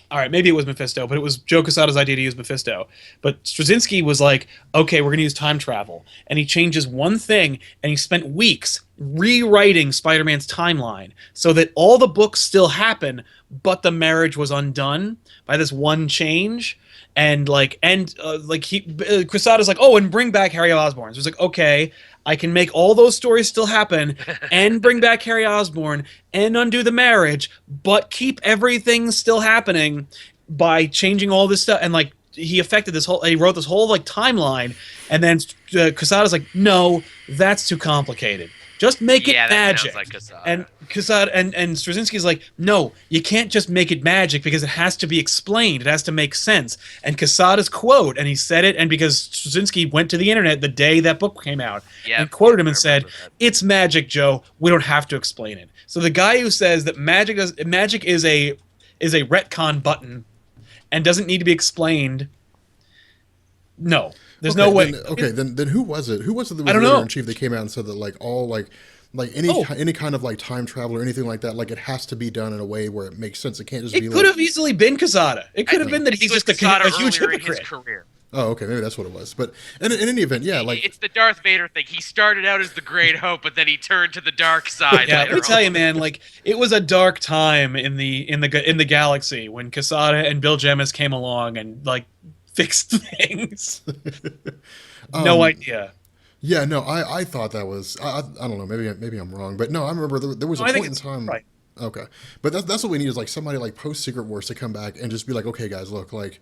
all right, maybe it was Mephisto, but it was Joe Quesada's idea to use Mephisto. But Straczynski was like, okay, we're going to use time travel. And he changes one thing, and he spent weeks rewriting Spider-Man's timeline so that all the books still happen, but the marriage was undone by this one change. And Quesada's like, oh, and bring back Harry Osborn. So it's like, okay, I can make all those stories still happen and bring back Harry Osborn and undo the marriage, but keep everything still happening by changing all this stuff. And like, he wrote this whole like timeline, and then Quesada's like, no, that's too complicated. Just make it Yeah, that magic. sounds like Quesada. And Quesada and Straczynski's like, no, you can't just make it magic because it has to be explained. It has to make sense. And Quesada's quote, and he said it, and because Straczynski went to the internet the day that book came out Yep, and quoted him I and said, remember that. "It's magic, Joe. We don't have to explain it." So the guy who says that magic is a retcon button and doesn't need to be explained. No, there's no way. Then who was it? Who was it that was I don't the know. editor-in-chief that came out and said that like all like any kind of like time travel or anything like that, like it has to be done in a way where it makes sense. It can't just be It like could have easily been Quesada. It could have been that I think he's it was just Quesada a huge earlier in hypocrite. his career. Oh, okay, maybe that's what it was. But in any event, yeah, like It's the Darth Vader thing. He started out as the Great Hope, but then he turned to the dark side. Yeah, let later me tell you, on. man. Like, it was a dark time in the galaxy when Casada and Bill Jemas came along and like fixed things. No idea. yeah, no, I thought that was I don't know, maybe I'm wrong, but no, I remember there was a No, I think point in it's time. right. Okay, but that's what we need is like somebody like post Secret Wars to come back and just be like, okay, guys, look, like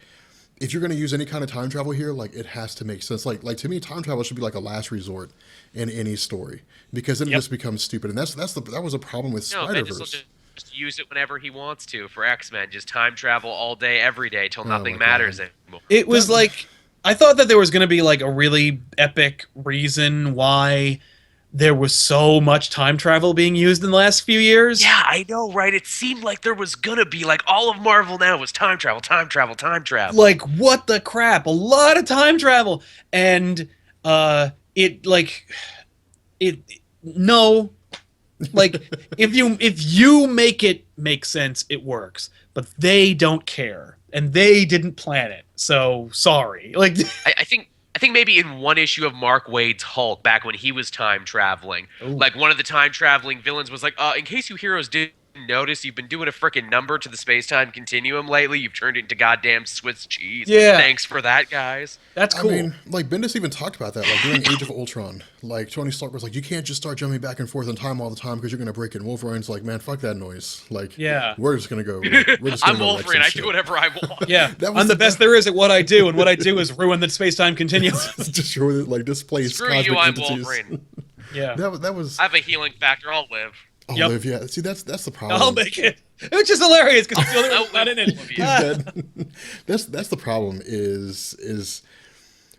if you're going to use any kind of time travel here, like it has to make sense. Like to me, time travel should be like a last resort in any story because then it Yep. just becomes stupid. And that was a problem with No, Spider Bendis will Verse. just use it whenever he wants to for X-Men. Just time travel all day, every day, till Oh nothing my matters God. anymore. It was That- like I thought that there was going to be like a really epic reason why there was so much time travel being used in the last few years. Yeah, I know, right? It seemed like there was gonna be like all of Marvel now was time travel, time travel, time travel. Like what the crap? A lot of time travel, and it like it no, like if you make it make sense, it works. But they don't care, and they didn't plan it. So sorry. Like I think maybe in one issue of Mark Waid's Hulk, back when he was time traveling, Ooh. like one of the time traveling villains was like, in case you heroes didn't notice, you've been doing a freaking number to the space time continuum lately. You've turned it into goddamn Swiss cheese. Yeah. Thanks for that, guys. that's cool. I mean, like Bendis even talked about that, like during Age of Ultron. Like Tony Stark was like, "You can't just start jumping back and forth in time all the time because you're gonna break it." And Wolverine's like, "Man, fuck that noise. Like, Yeah. we're just gonna go. We're just gonna I'm go wreck Wolverine. some I shit." do whatever I want. Yeah, That was I'm the the best there is at what I do, and what I do is ruin the space-time continuum. just show that like displaced Screw cosmic you, I'm entities. Wolverine. Yeah, That was I have a healing factor. I'll live. oh, Yep. Liv, yeah. See, that's the problem. I'll make it. Which is hilarious because the other I'll one's not in it. live. He's Ah. dead. That's the problem. Is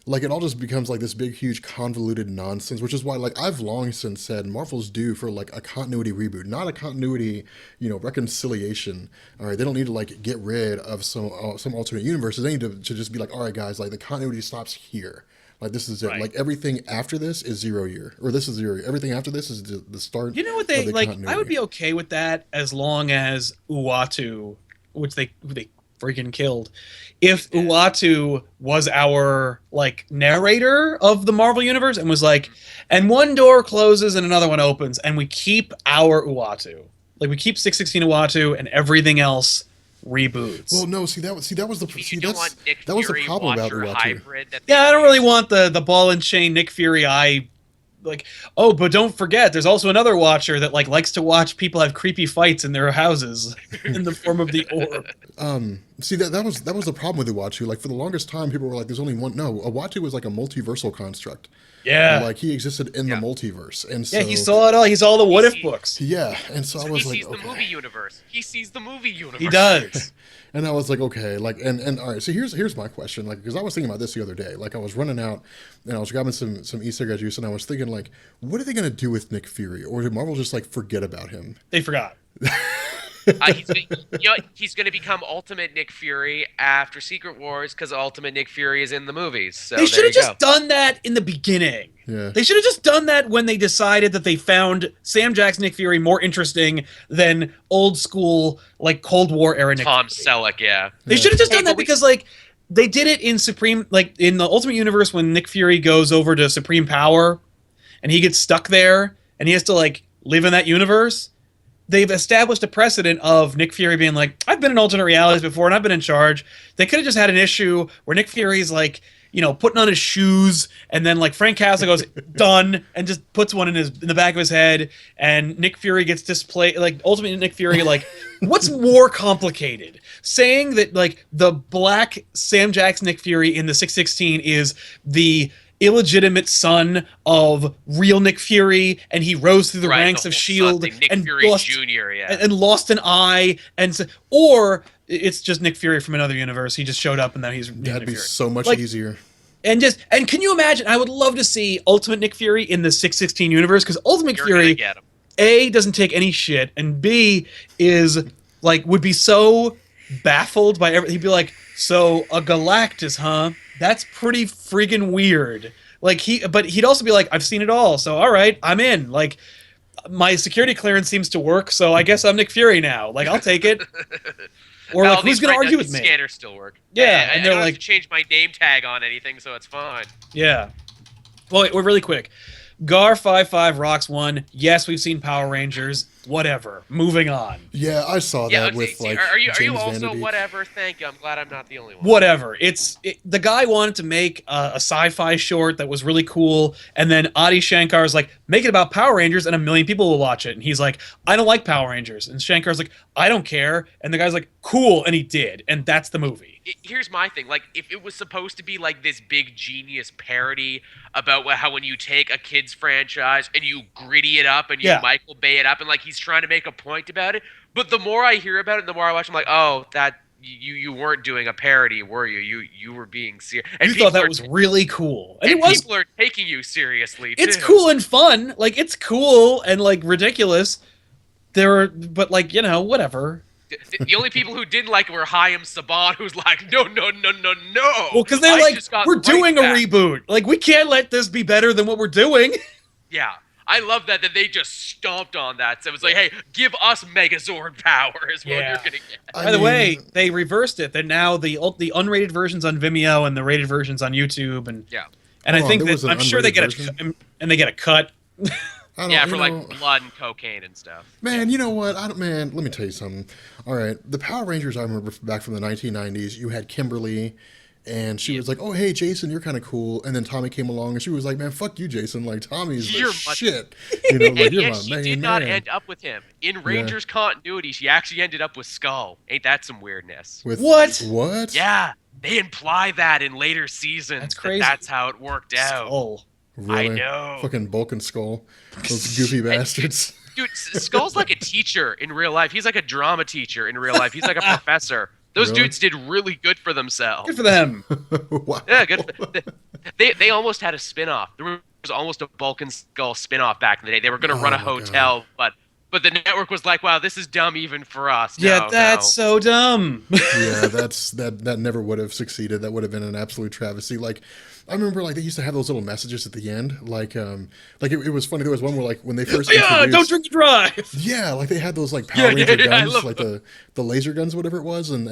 like it all just becomes like this big, huge, convoluted nonsense. Which is why, like, I've long since said Marvel's due for like a continuity reboot, not a continuity, reconciliation. All right, they don't need to like get rid of some alternate universes. They need to just be like, all right, guys, like the continuity stops here. Like this is it. Right. Like everything after this is 0 year, or this is 0 year. Everything after this is the start. You know what of they the like? I continuity. would be okay with that as long as Uatu, which they freaking killed, if Uatu was our like narrator of the Marvel universe and was like, and one door closes and another one opens, and we keep our Uatu, like we keep 616 Uatu, and everything else reboots. Well, no. See that was the You don't want Nick that was the Fury problem about Watcher Uatu. hybrid. That they Yeah, I don't use. really want the ball and chain Nick Fury like, oh, but don't forget there's also another watcher that like likes to watch people have creepy fights in their houses in the form of the orb. See that was the problem with Uatu. Like for the longest time, people were like, "There's only one." No, Uatu was like a multiversal construct. Yeah. Like he existed in the multiverse, and so Yeah, he saw it all. He's all the what if He- books. yeah, and so I He was sees like, the movie okay, universe. He sees the movie universe. He does. and I was like, okay, like and all right. So here's my question, like because I was thinking about this the other day. Like I was running out, and I was grabbing some e-cigarette juice, and I was thinking like, what are they gonna do with Nick Fury, or did Marvel just like forget about him? They forgot. He's going to become Ultimate Nick Fury after Secret Wars because Ultimate Nick Fury is in the movies. So They should there have you just go. done that in the beginning. Yeah. They should have just done that when they decided that they found Sam Jack's Nick Fury more interesting than old school, like Cold War era Nick Tom Fury. Selleck, yeah. They should have just Hey, done that but we- because, like, they did it in Supreme, like, in the Ultimate Universe when Nick Fury goes over to Supreme Power and he gets stuck there and he has to, like, live in that universe. They've established a precedent of Nick Fury being like, I've been in alternate realities before and I've been in charge. They could have just had an issue where Nick Fury's like, putting on his shoes, and then like Frank Castle goes done and just puts one in the back of his head, and Nick Fury gets displayed like Ultimate Nick Fury. Like, what's more complicated? Saying that like the black Sam Jackson Nick Fury in the 616 is the illegitimate son of real Nick Fury, and he rose through the Right, ranks the of whole Shield something, Nick and Fury lost, Jr., yeah. and lost an eye, or it's just Nick Fury from another universe. He just showed up and now he's That'd Nick be Fury. so much Like, easier. And can you imagine? I would love to see Ultimate Nick Fury in the 616 universe, because Ultimate You're going to Fury get him. A, doesn't take any shit, and B, is like would be so baffled by everything. He'd be like, "So a Galactus, huh? That's pretty friggin' weird." Like but he'd also be like, "I've seen it all, so all right, I'm in." Like, my security clearance seems to work, so I guess I'm Nick Fury now. Like, I'll take it. Or Well, like, at who's least gonna right now argue the with me? scanners still work. Yeah, I and they're don't have like, to change my name tag on anything, so it's fine. yeah. Well, wait, really quick. Gar55 rocks 1. Yes, we've seen Power Rangers. Whatever. Moving on. Yeah, I saw Yeah, that okay, with see, like are you James also Vanderbeek. whatever? Thank you. I'm glad I'm not the only one. Whatever. The guy wanted to make a sci-fi short that was really cool, and then Adi Shankar is like, make it about Power Rangers, and 1 million people will watch it. And he's like, I don't like Power Rangers. And Shankar's like, I don't care. And the guy's like, cool, and he did, and that's the movie. Here's my thing. Like, if it was supposed to be like this big genius parody about how when you take a kid's franchise and you gritty it up and you Michael Bay it up, and like he's trying to make a point about it, but the more I hear about it, the more I watch, I'm like, oh, that you weren't doing a parody, were you? You were being serious. And you thought that was really cool, and it was. People are taking you seriously. It's too. cool and fun. Like, it's cool and like ridiculous. But like, whatever. The only people who didn't like it were Chaim Saban, who's like, no. Well, because they're like, we're doing a reboot. Like, we can't let this be better than what we're doing. Yeah. I love that they just stomped on that. So it was like, hey, give us Megazord power is what you're going to get. By the way, they reversed it. They're now the unrated versions on Vimeo and the rated versions on YouTube. And I think that I'm sure they get they get a cut. For like blood and cocaine and stuff. Man, you know what? Let me tell you something. All right, the Power Rangers I remember back from the 1990s. You had Kimberly, and she was like, "Oh, hey, Jason, you're kind of cool." And then Tommy came along, and she was like, "Man, fuck you, Jason. Like Tommy's shit." Like, you're she did not end up with him in Rangers continuity. She actually ended up with Skull. Ain't that some weirdness? With what? What? Yeah, they imply that in later seasons. That's crazy. That's how it worked out. Skull. Really? I know. Fucking Bulk and Skull. Those goofy bastards. Dude, Skull's like a teacher in real life. He's like a drama teacher in real life. He's like a professor. Those dudes did really good for themselves. Good for them. Wow. Yeah, good. They almost had a spin-off. There was almost a Bulk and Skull spin-off back in the day. They were going to run a hotel, but the network was like, wow, this is dumb even for us. That's so dumb. Yeah, that never would have succeeded. That would have been an absolute travesty. Like, I remember like they used to have those little messages at the end. Like it was funny. There was one where like when they first introduced, don't drink and drive. Yeah, like they had those like Power Ranger guns, like them. the laser guns, whatever it was, and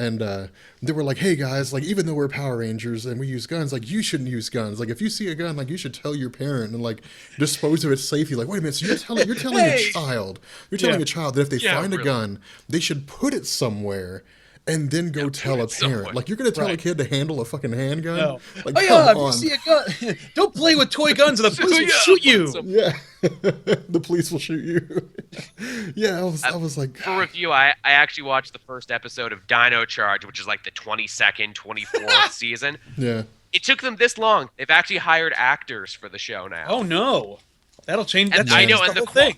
they were like, hey guys, like even though we're Power Rangers and we use guns, like you shouldn't use guns. Like if you see a gun, like you should tell your parent and like dispose of it safely. Like wait a minute, so you're telling a child, a child that if they find a gun, they should put it somewhere. And then go tell a parent. Like, you're going to tell a kid to handle a fucking handgun? No. Like, if you see a gun, don't play with toy guns or the police will shoot you. Yeah. The police will shoot you. Yeah, I was like... For review, I actually watched the first episode of Dino Charge, which is like the 22nd, 24th season. Yeah. It took them this long. They've actually hired actors for the show now. Oh, no. That'll change. And I know, and the whole thing.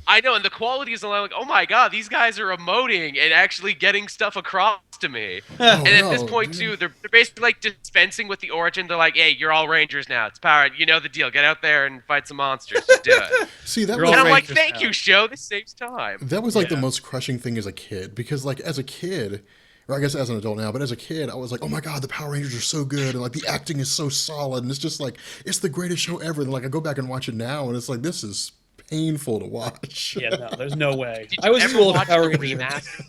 I know, and the quality is like, oh my god, these guys are emoting and actually getting stuff across to me. And at this point, too, they're basically like dispensing with the origin. They're like, hey, you're all Rangers now. It's power. You know the deal. Get out there and fight some monsters. Just do it. See, that and I'm like, thank you, show. This saves time. That was like the most crushing thing as a kid. Because like as a kid, or I guess as an adult now, but as a kid, I was like, oh my god, the Power Rangers are so good. And like the acting is so solid. And it's just like, it's the greatest show ever. And like I go back and watch it now and it's like, this is painful to watch. Yeah, no, there's no way. I was ever watch the remaster?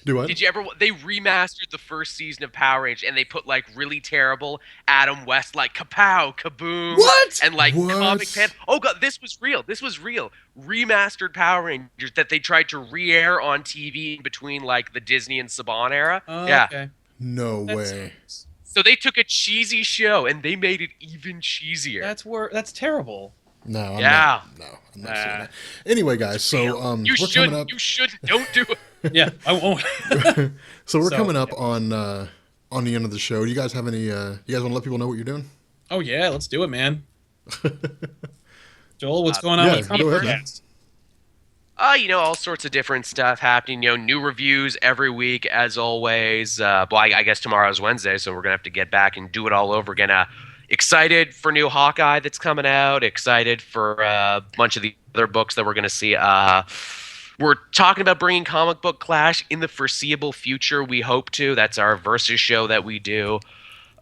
Do what? Did you ever? They remastered the first season of Power Rangers, and they put like really terrible Adam West, like kapow, kaboom, and like comic pan. Oh god, this was real. This was real. Remastered Power Rangers that they tried to re-air on TV in between like the Disney and Saban era. Okay. No way. So they took a cheesy show and they made it even cheesier. That's terrible. No, I'm not seeing that. Anyway, guys, so you we're coming up. You should don't do it. Yeah, I won't. So we're coming up on the end of the show. Do you guys have any? You guys want to let people know what you're doing? Oh yeah, let's do it, man. Joel, what's going on with Convergence? All sorts of different stuff happening. New reviews every week, as always. I guess tomorrow's Wednesday, so we're gonna have to get back and do it all over again. Excited for new Hawkeye that's coming out. Excited for a bunch of the other books that we're going to see. We're talking about bringing Comic Book Clash in the foreseeable future. We hope to. That's our Versus show that we do.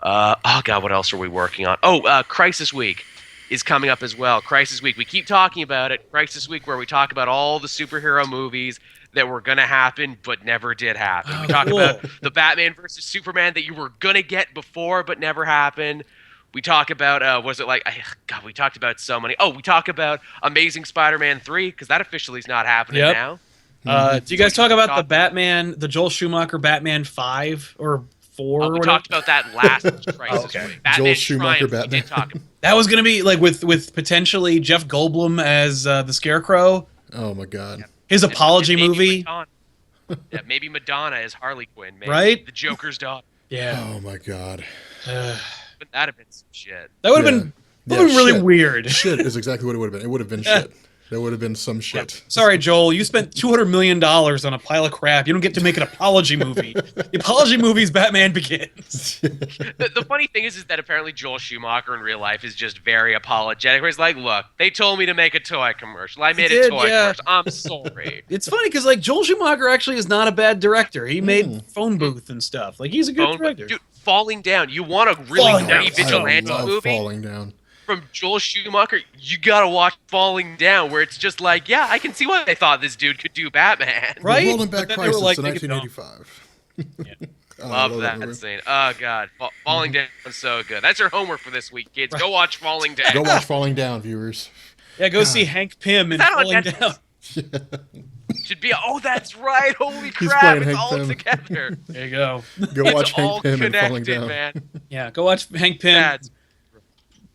What else are we working on? Crisis Week. is coming up as well. Crisis Week. We keep talking about it. Crisis Week, where we talk about all the superhero movies that were going to happen but never did happen. We talk about the Batman versus Superman that you were going to get before but never happened. We talk about, we talked about so many. Oh, we talk about Amazing Spider-Man 3, because that officially is not happening now. Do you guys talk about the Joel Schumacher Batman 5 or 4? We talked about that last Crisis Week. Batman Joel Schumacher Triumph, Batman. we did talk about. That was going to be like with potentially Jeff Goldblum as the Scarecrow. Oh my God. His apology movie. Maybe Madonna as Harley Quinn. Maybe right? The Joker's daughter. Yeah. Oh my God. But that'd have been some shit. That would have been really weird. Shit is exactly what it would have been. It would have been shit. There would have been some shit. Yeah. Sorry, Joel. You spent $200 million on a pile of crap. You don't get to make an apology movie. The apology movie is Batman Begins. The funny thing is that apparently Joel Schumacher in real life is just very apologetic. Where he's like, look, they told me to make a toy commercial. I made a toy commercial. I'm sorry. It's funny because like Joel Schumacher actually is not a bad director. He made Phone Booth and stuff. Like he's a good director. Dude, Falling Down. You want a really nutty vigilante movie? Falling Down. From Joel Schumacher, you gotta watch Falling Down, where it's just like, yeah, I can see why they thought this dude could do Batman. Right? Rolling Back Crisis in 1985. Love that scene. Oh, God. Falling Down is so good. That's your homework for this week, kids. Go watch Falling Down. Go watch Falling Down, viewers. Yeah, go see Hank Pym in Falling Down. Should be. Oh, that's right. Holy crap! It's all together. There you go. Go watch Hank Pym in Falling Down. Man. Yeah, go watch Hank Pym.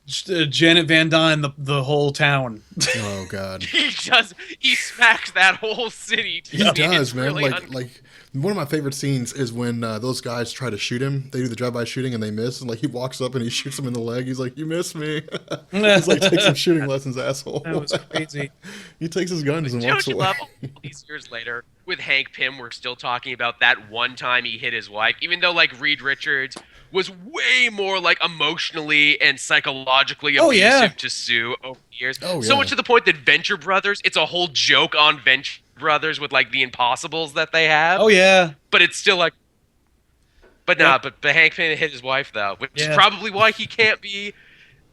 Janet Van Dyne, the whole town. Oh God. He smacks that whole city. He does, man. Really like one of my favorite scenes is when those guys try to shoot him. They do the drive-by shooting and they miss. And like he walks up and he shoots him in the leg. He's like, "You missed me." He's like, "Take some shooting lessons, asshole." That was crazy. He takes his guns and walks away. Love all these years later, with Hank Pym, we're still talking about that one time he hit his wife, even though like Reed Richards was way more like emotionally and psychologically abusive to Sue over the years. So much to the point that Venture Brothers, it's a whole joke on Venture Brothers with like the impossibles that they have. Oh yeah. But it's still like, but Hank Pym hit his wife though, which is probably why he can't be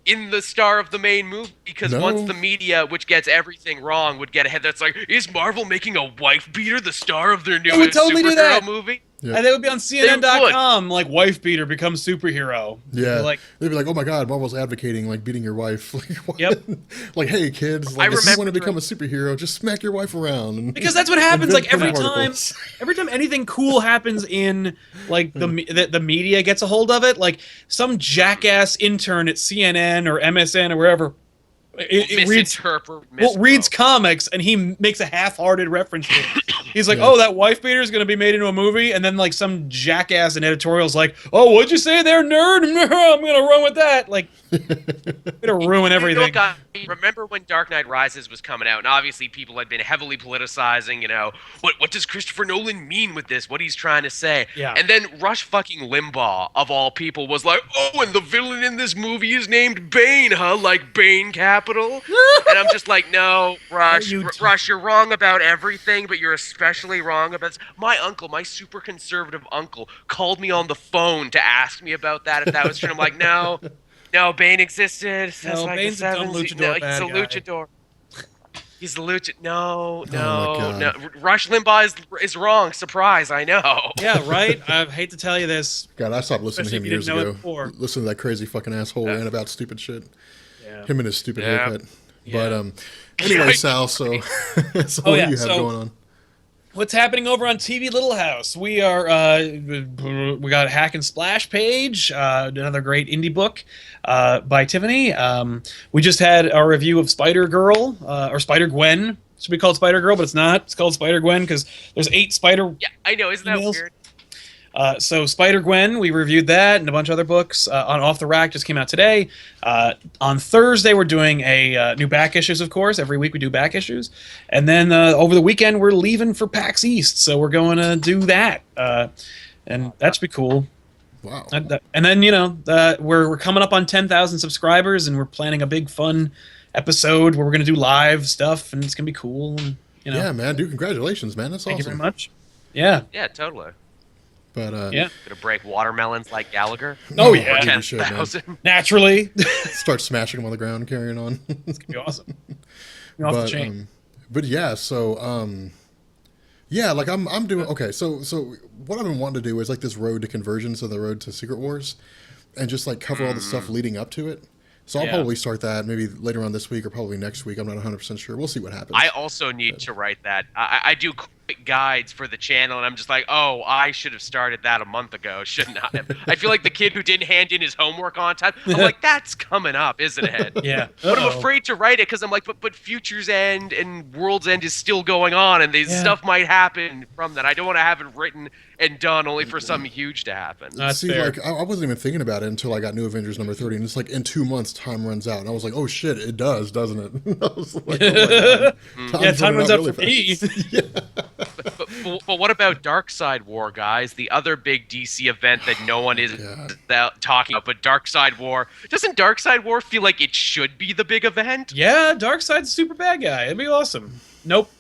in the star of the main movie, because once the media, which gets everything wrong, would get ahead, that's like, is Marvel making a wife beater the star of their newest superhero movie? Yeah. And they would be on CNN.com, like, wife beater becomes superhero. Yeah. They'd be like, oh my God, Marvel's advocating, like, beating your wife. Like, what? Yep. Like, hey, kids, like, if you want to become a superhero, just smack your wife around. Because that's what happens, like, every time anything cool happens in, like, the media gets a hold of it, like, some jackass intern at CNN or MSN or wherever reads comics and he makes a half-hearted reference to it. He's like, oh, that wife beater is going to be made into a movie, and then like some jackass in editorial's like, oh, what'd you say there, nerd? I'm going to run with that. Like, it'll ruin everything. Remember when Dark Knight Rises was coming out, and obviously people had been heavily politicizing, you know, what does Christopher Nolan mean with this? What he's trying to say? Yeah. And then Rush fucking Limbaugh, of all people, was like, oh, and the villain in this movie is named Bane, huh? Like Bane Capital? And I'm just like, no, Rush, Rush, you're wrong about everything, but you're especially wrong about... My uncle, my super conservative uncle, called me on the phone to ask me about that, if that was true. I'm like, no, Bane existed. No, like Bane's a dumb luchador. No, he's a luchador. He's a luchador. No. Rush Limbaugh is wrong. Surprise, I know. Yeah, right? I hate to tell you this. God, I stopped listening to him years ago. Listen to that crazy fucking asshole rant about stupid shit. Yeah. Him and his stupid haircut. Yeah. But anyway, Sal, so what do you have going on? What's happening over on TV Little House? We got a Hack and Splash page, another great indie book by Tiffany. We just had our review of Spider-Girl, or Spider-Gwen. It should be called Spider-Girl, but it's not. It's called Spider-Gwen because there's 8 Spider... Yeah, I know. Isn't that weird? So Spider-Gwen, we reviewed that and a bunch of other books on Off the Rack, just came out today. On Thursday, we're doing a new back issues, of course. Every week we do back issues. And then over the weekend, we're leaving for PAX East, so we're going to do that. And that should be cool. Wow. And then, we're coming up on 10,000 subscribers, and we're planning a big, fun episode where we're going to do live stuff, and it's going to be cool. And, Yeah, man, dude, congratulations, man. That's awesome. Thank you very much. Yeah. Yeah, totally. But Yeah. Gonna break watermelons like Gallagher. Oh, yeah. maybe Ten we should, man. thousand. Naturally. Start smashing them on the ground, carrying on. It's gonna be awesome. You're off the chain. But yeah, so yeah, like I'm doing okay. So what I've been wanting to do is like this road to Convergence and the road to Secret Wars, and just like cover all the stuff leading up to it. So I'll Yeah. probably start that maybe later on this week or probably next week. I'm not 100% sure. We'll see what happens. I also need to write that. I do quick guides for the channel, and I'm just like, oh, I should have started that a month ago, shouldn't I have? I feel like the kid who didn't hand in his homework on time. I'm like, that's coming up, isn't it? Yeah. But I'm Uh-oh. afraid to write it because I'm like, but Future's End and World's End is still going on, and these Yeah. stuff might happen from that. I don't want to have it written and done only for something huge to happen. That's See, fair. like I wasn't even thinking about it until I got New Avengers number 30, and it's like in 2 months time runs out, and I was like, oh shit, it does, doesn't it? I was like, oh my God. Yeah, time runs out for really me. But what about Darkseid War, guys? The other big DC event that no one is talking about. But Darkseid War, doesn't Darkseid War feel like it should be the big event? Yeah, Darkseid's a super bad guy. It'd be awesome. Nope.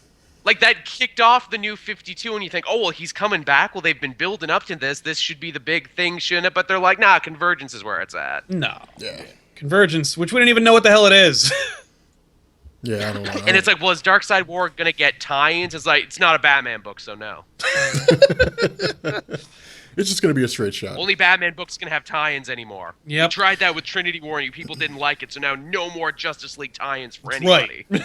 Like that kicked off the new 52, and you think, oh well, he's coming back. Well, they've been building up to this. This should be the big thing, shouldn't it? But they're like, nah, Convergence is where it's at. No. Yeah. Convergence, which we don't even know what the hell it is. Yeah, I don't know. And it's like, well, is Darkseid War gonna get tie-ins? It's like, it's not a Batman book, so no. It's just gonna be a straight shot. Only Batman books can have tie-ins anymore. Yep. You tried that with Trinity War, and you people didn't like it, so now no more Justice League tie-ins for anybody. Right.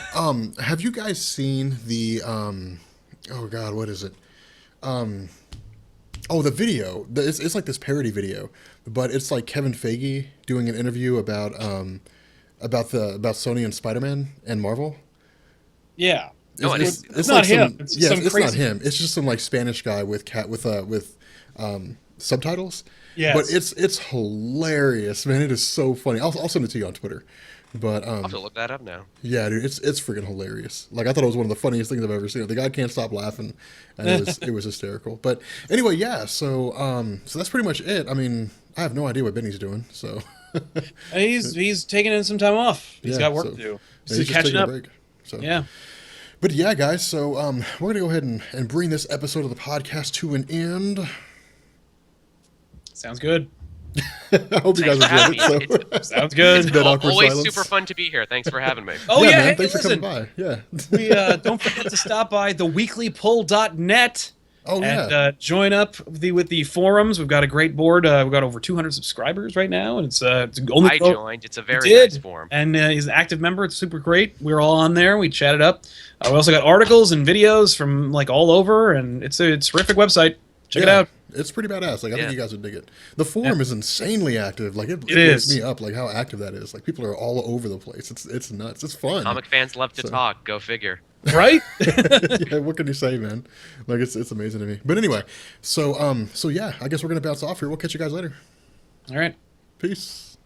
Have you guys seen the oh god, what is it? Oh, the video. It's like this parody video, but it's like Kevin Feige doing an interview about Sony and Spider-Man and Marvel. Yeah. No, It's It's like not him. some- It's yeah, some it's not crazy- him. It's just some like Spanish guy with subtitles. Yes. But it's hilarious, man. It is so funny. I'll send it to you on Twitter. But I'll have to look that up now. yeah, dude, it's freaking hilarious. Like I thought it was one of the funniest things I've ever seen. The guy can't stop laughing, and it was hysterical. But anyway, yeah. So that's pretty much it. I mean, I have no idea what Benny's doing. So He's taking in some time off. He's Yeah, got work so- to do. yeah, He's he's just catching taking a up. break. So Yeah. But yeah, guys. So we're gonna go ahead and bring this episode of the podcast to an end. Sounds good. I hope you guys Thanks for enjoyed having it. me. So. Sounds good. It's been awkward Always silence. super fun to be here. Thanks for having me. Oh yeah, man. hey, Thanks listen. for coming by. Yeah. We don't forget to stop by theweeklypull.net Oh yeah. and join up with the forums. We've got a great board. We've got over 200 subscribers right now, and it's only I joined. It's a very did. nice forum. And he's an active member. It's super great. We're all on there. We chatted up. We also got articles and videos from like all over, and it's a terrific website. Check it Yeah, out. It's pretty badass. Like I Yeah. think you guys would dig it. The forum is insanely active. Like it blows is. me up. Like how active that is. Like people are all over the place. It's nuts. It's fun. Comic fans love to So- talk. Go figure. Right? Yeah, what can you say, man? Like it's amazing to me. But anyway, so yeah, I guess we're gonna bounce off here. We'll catch you guys later. All right. Peace.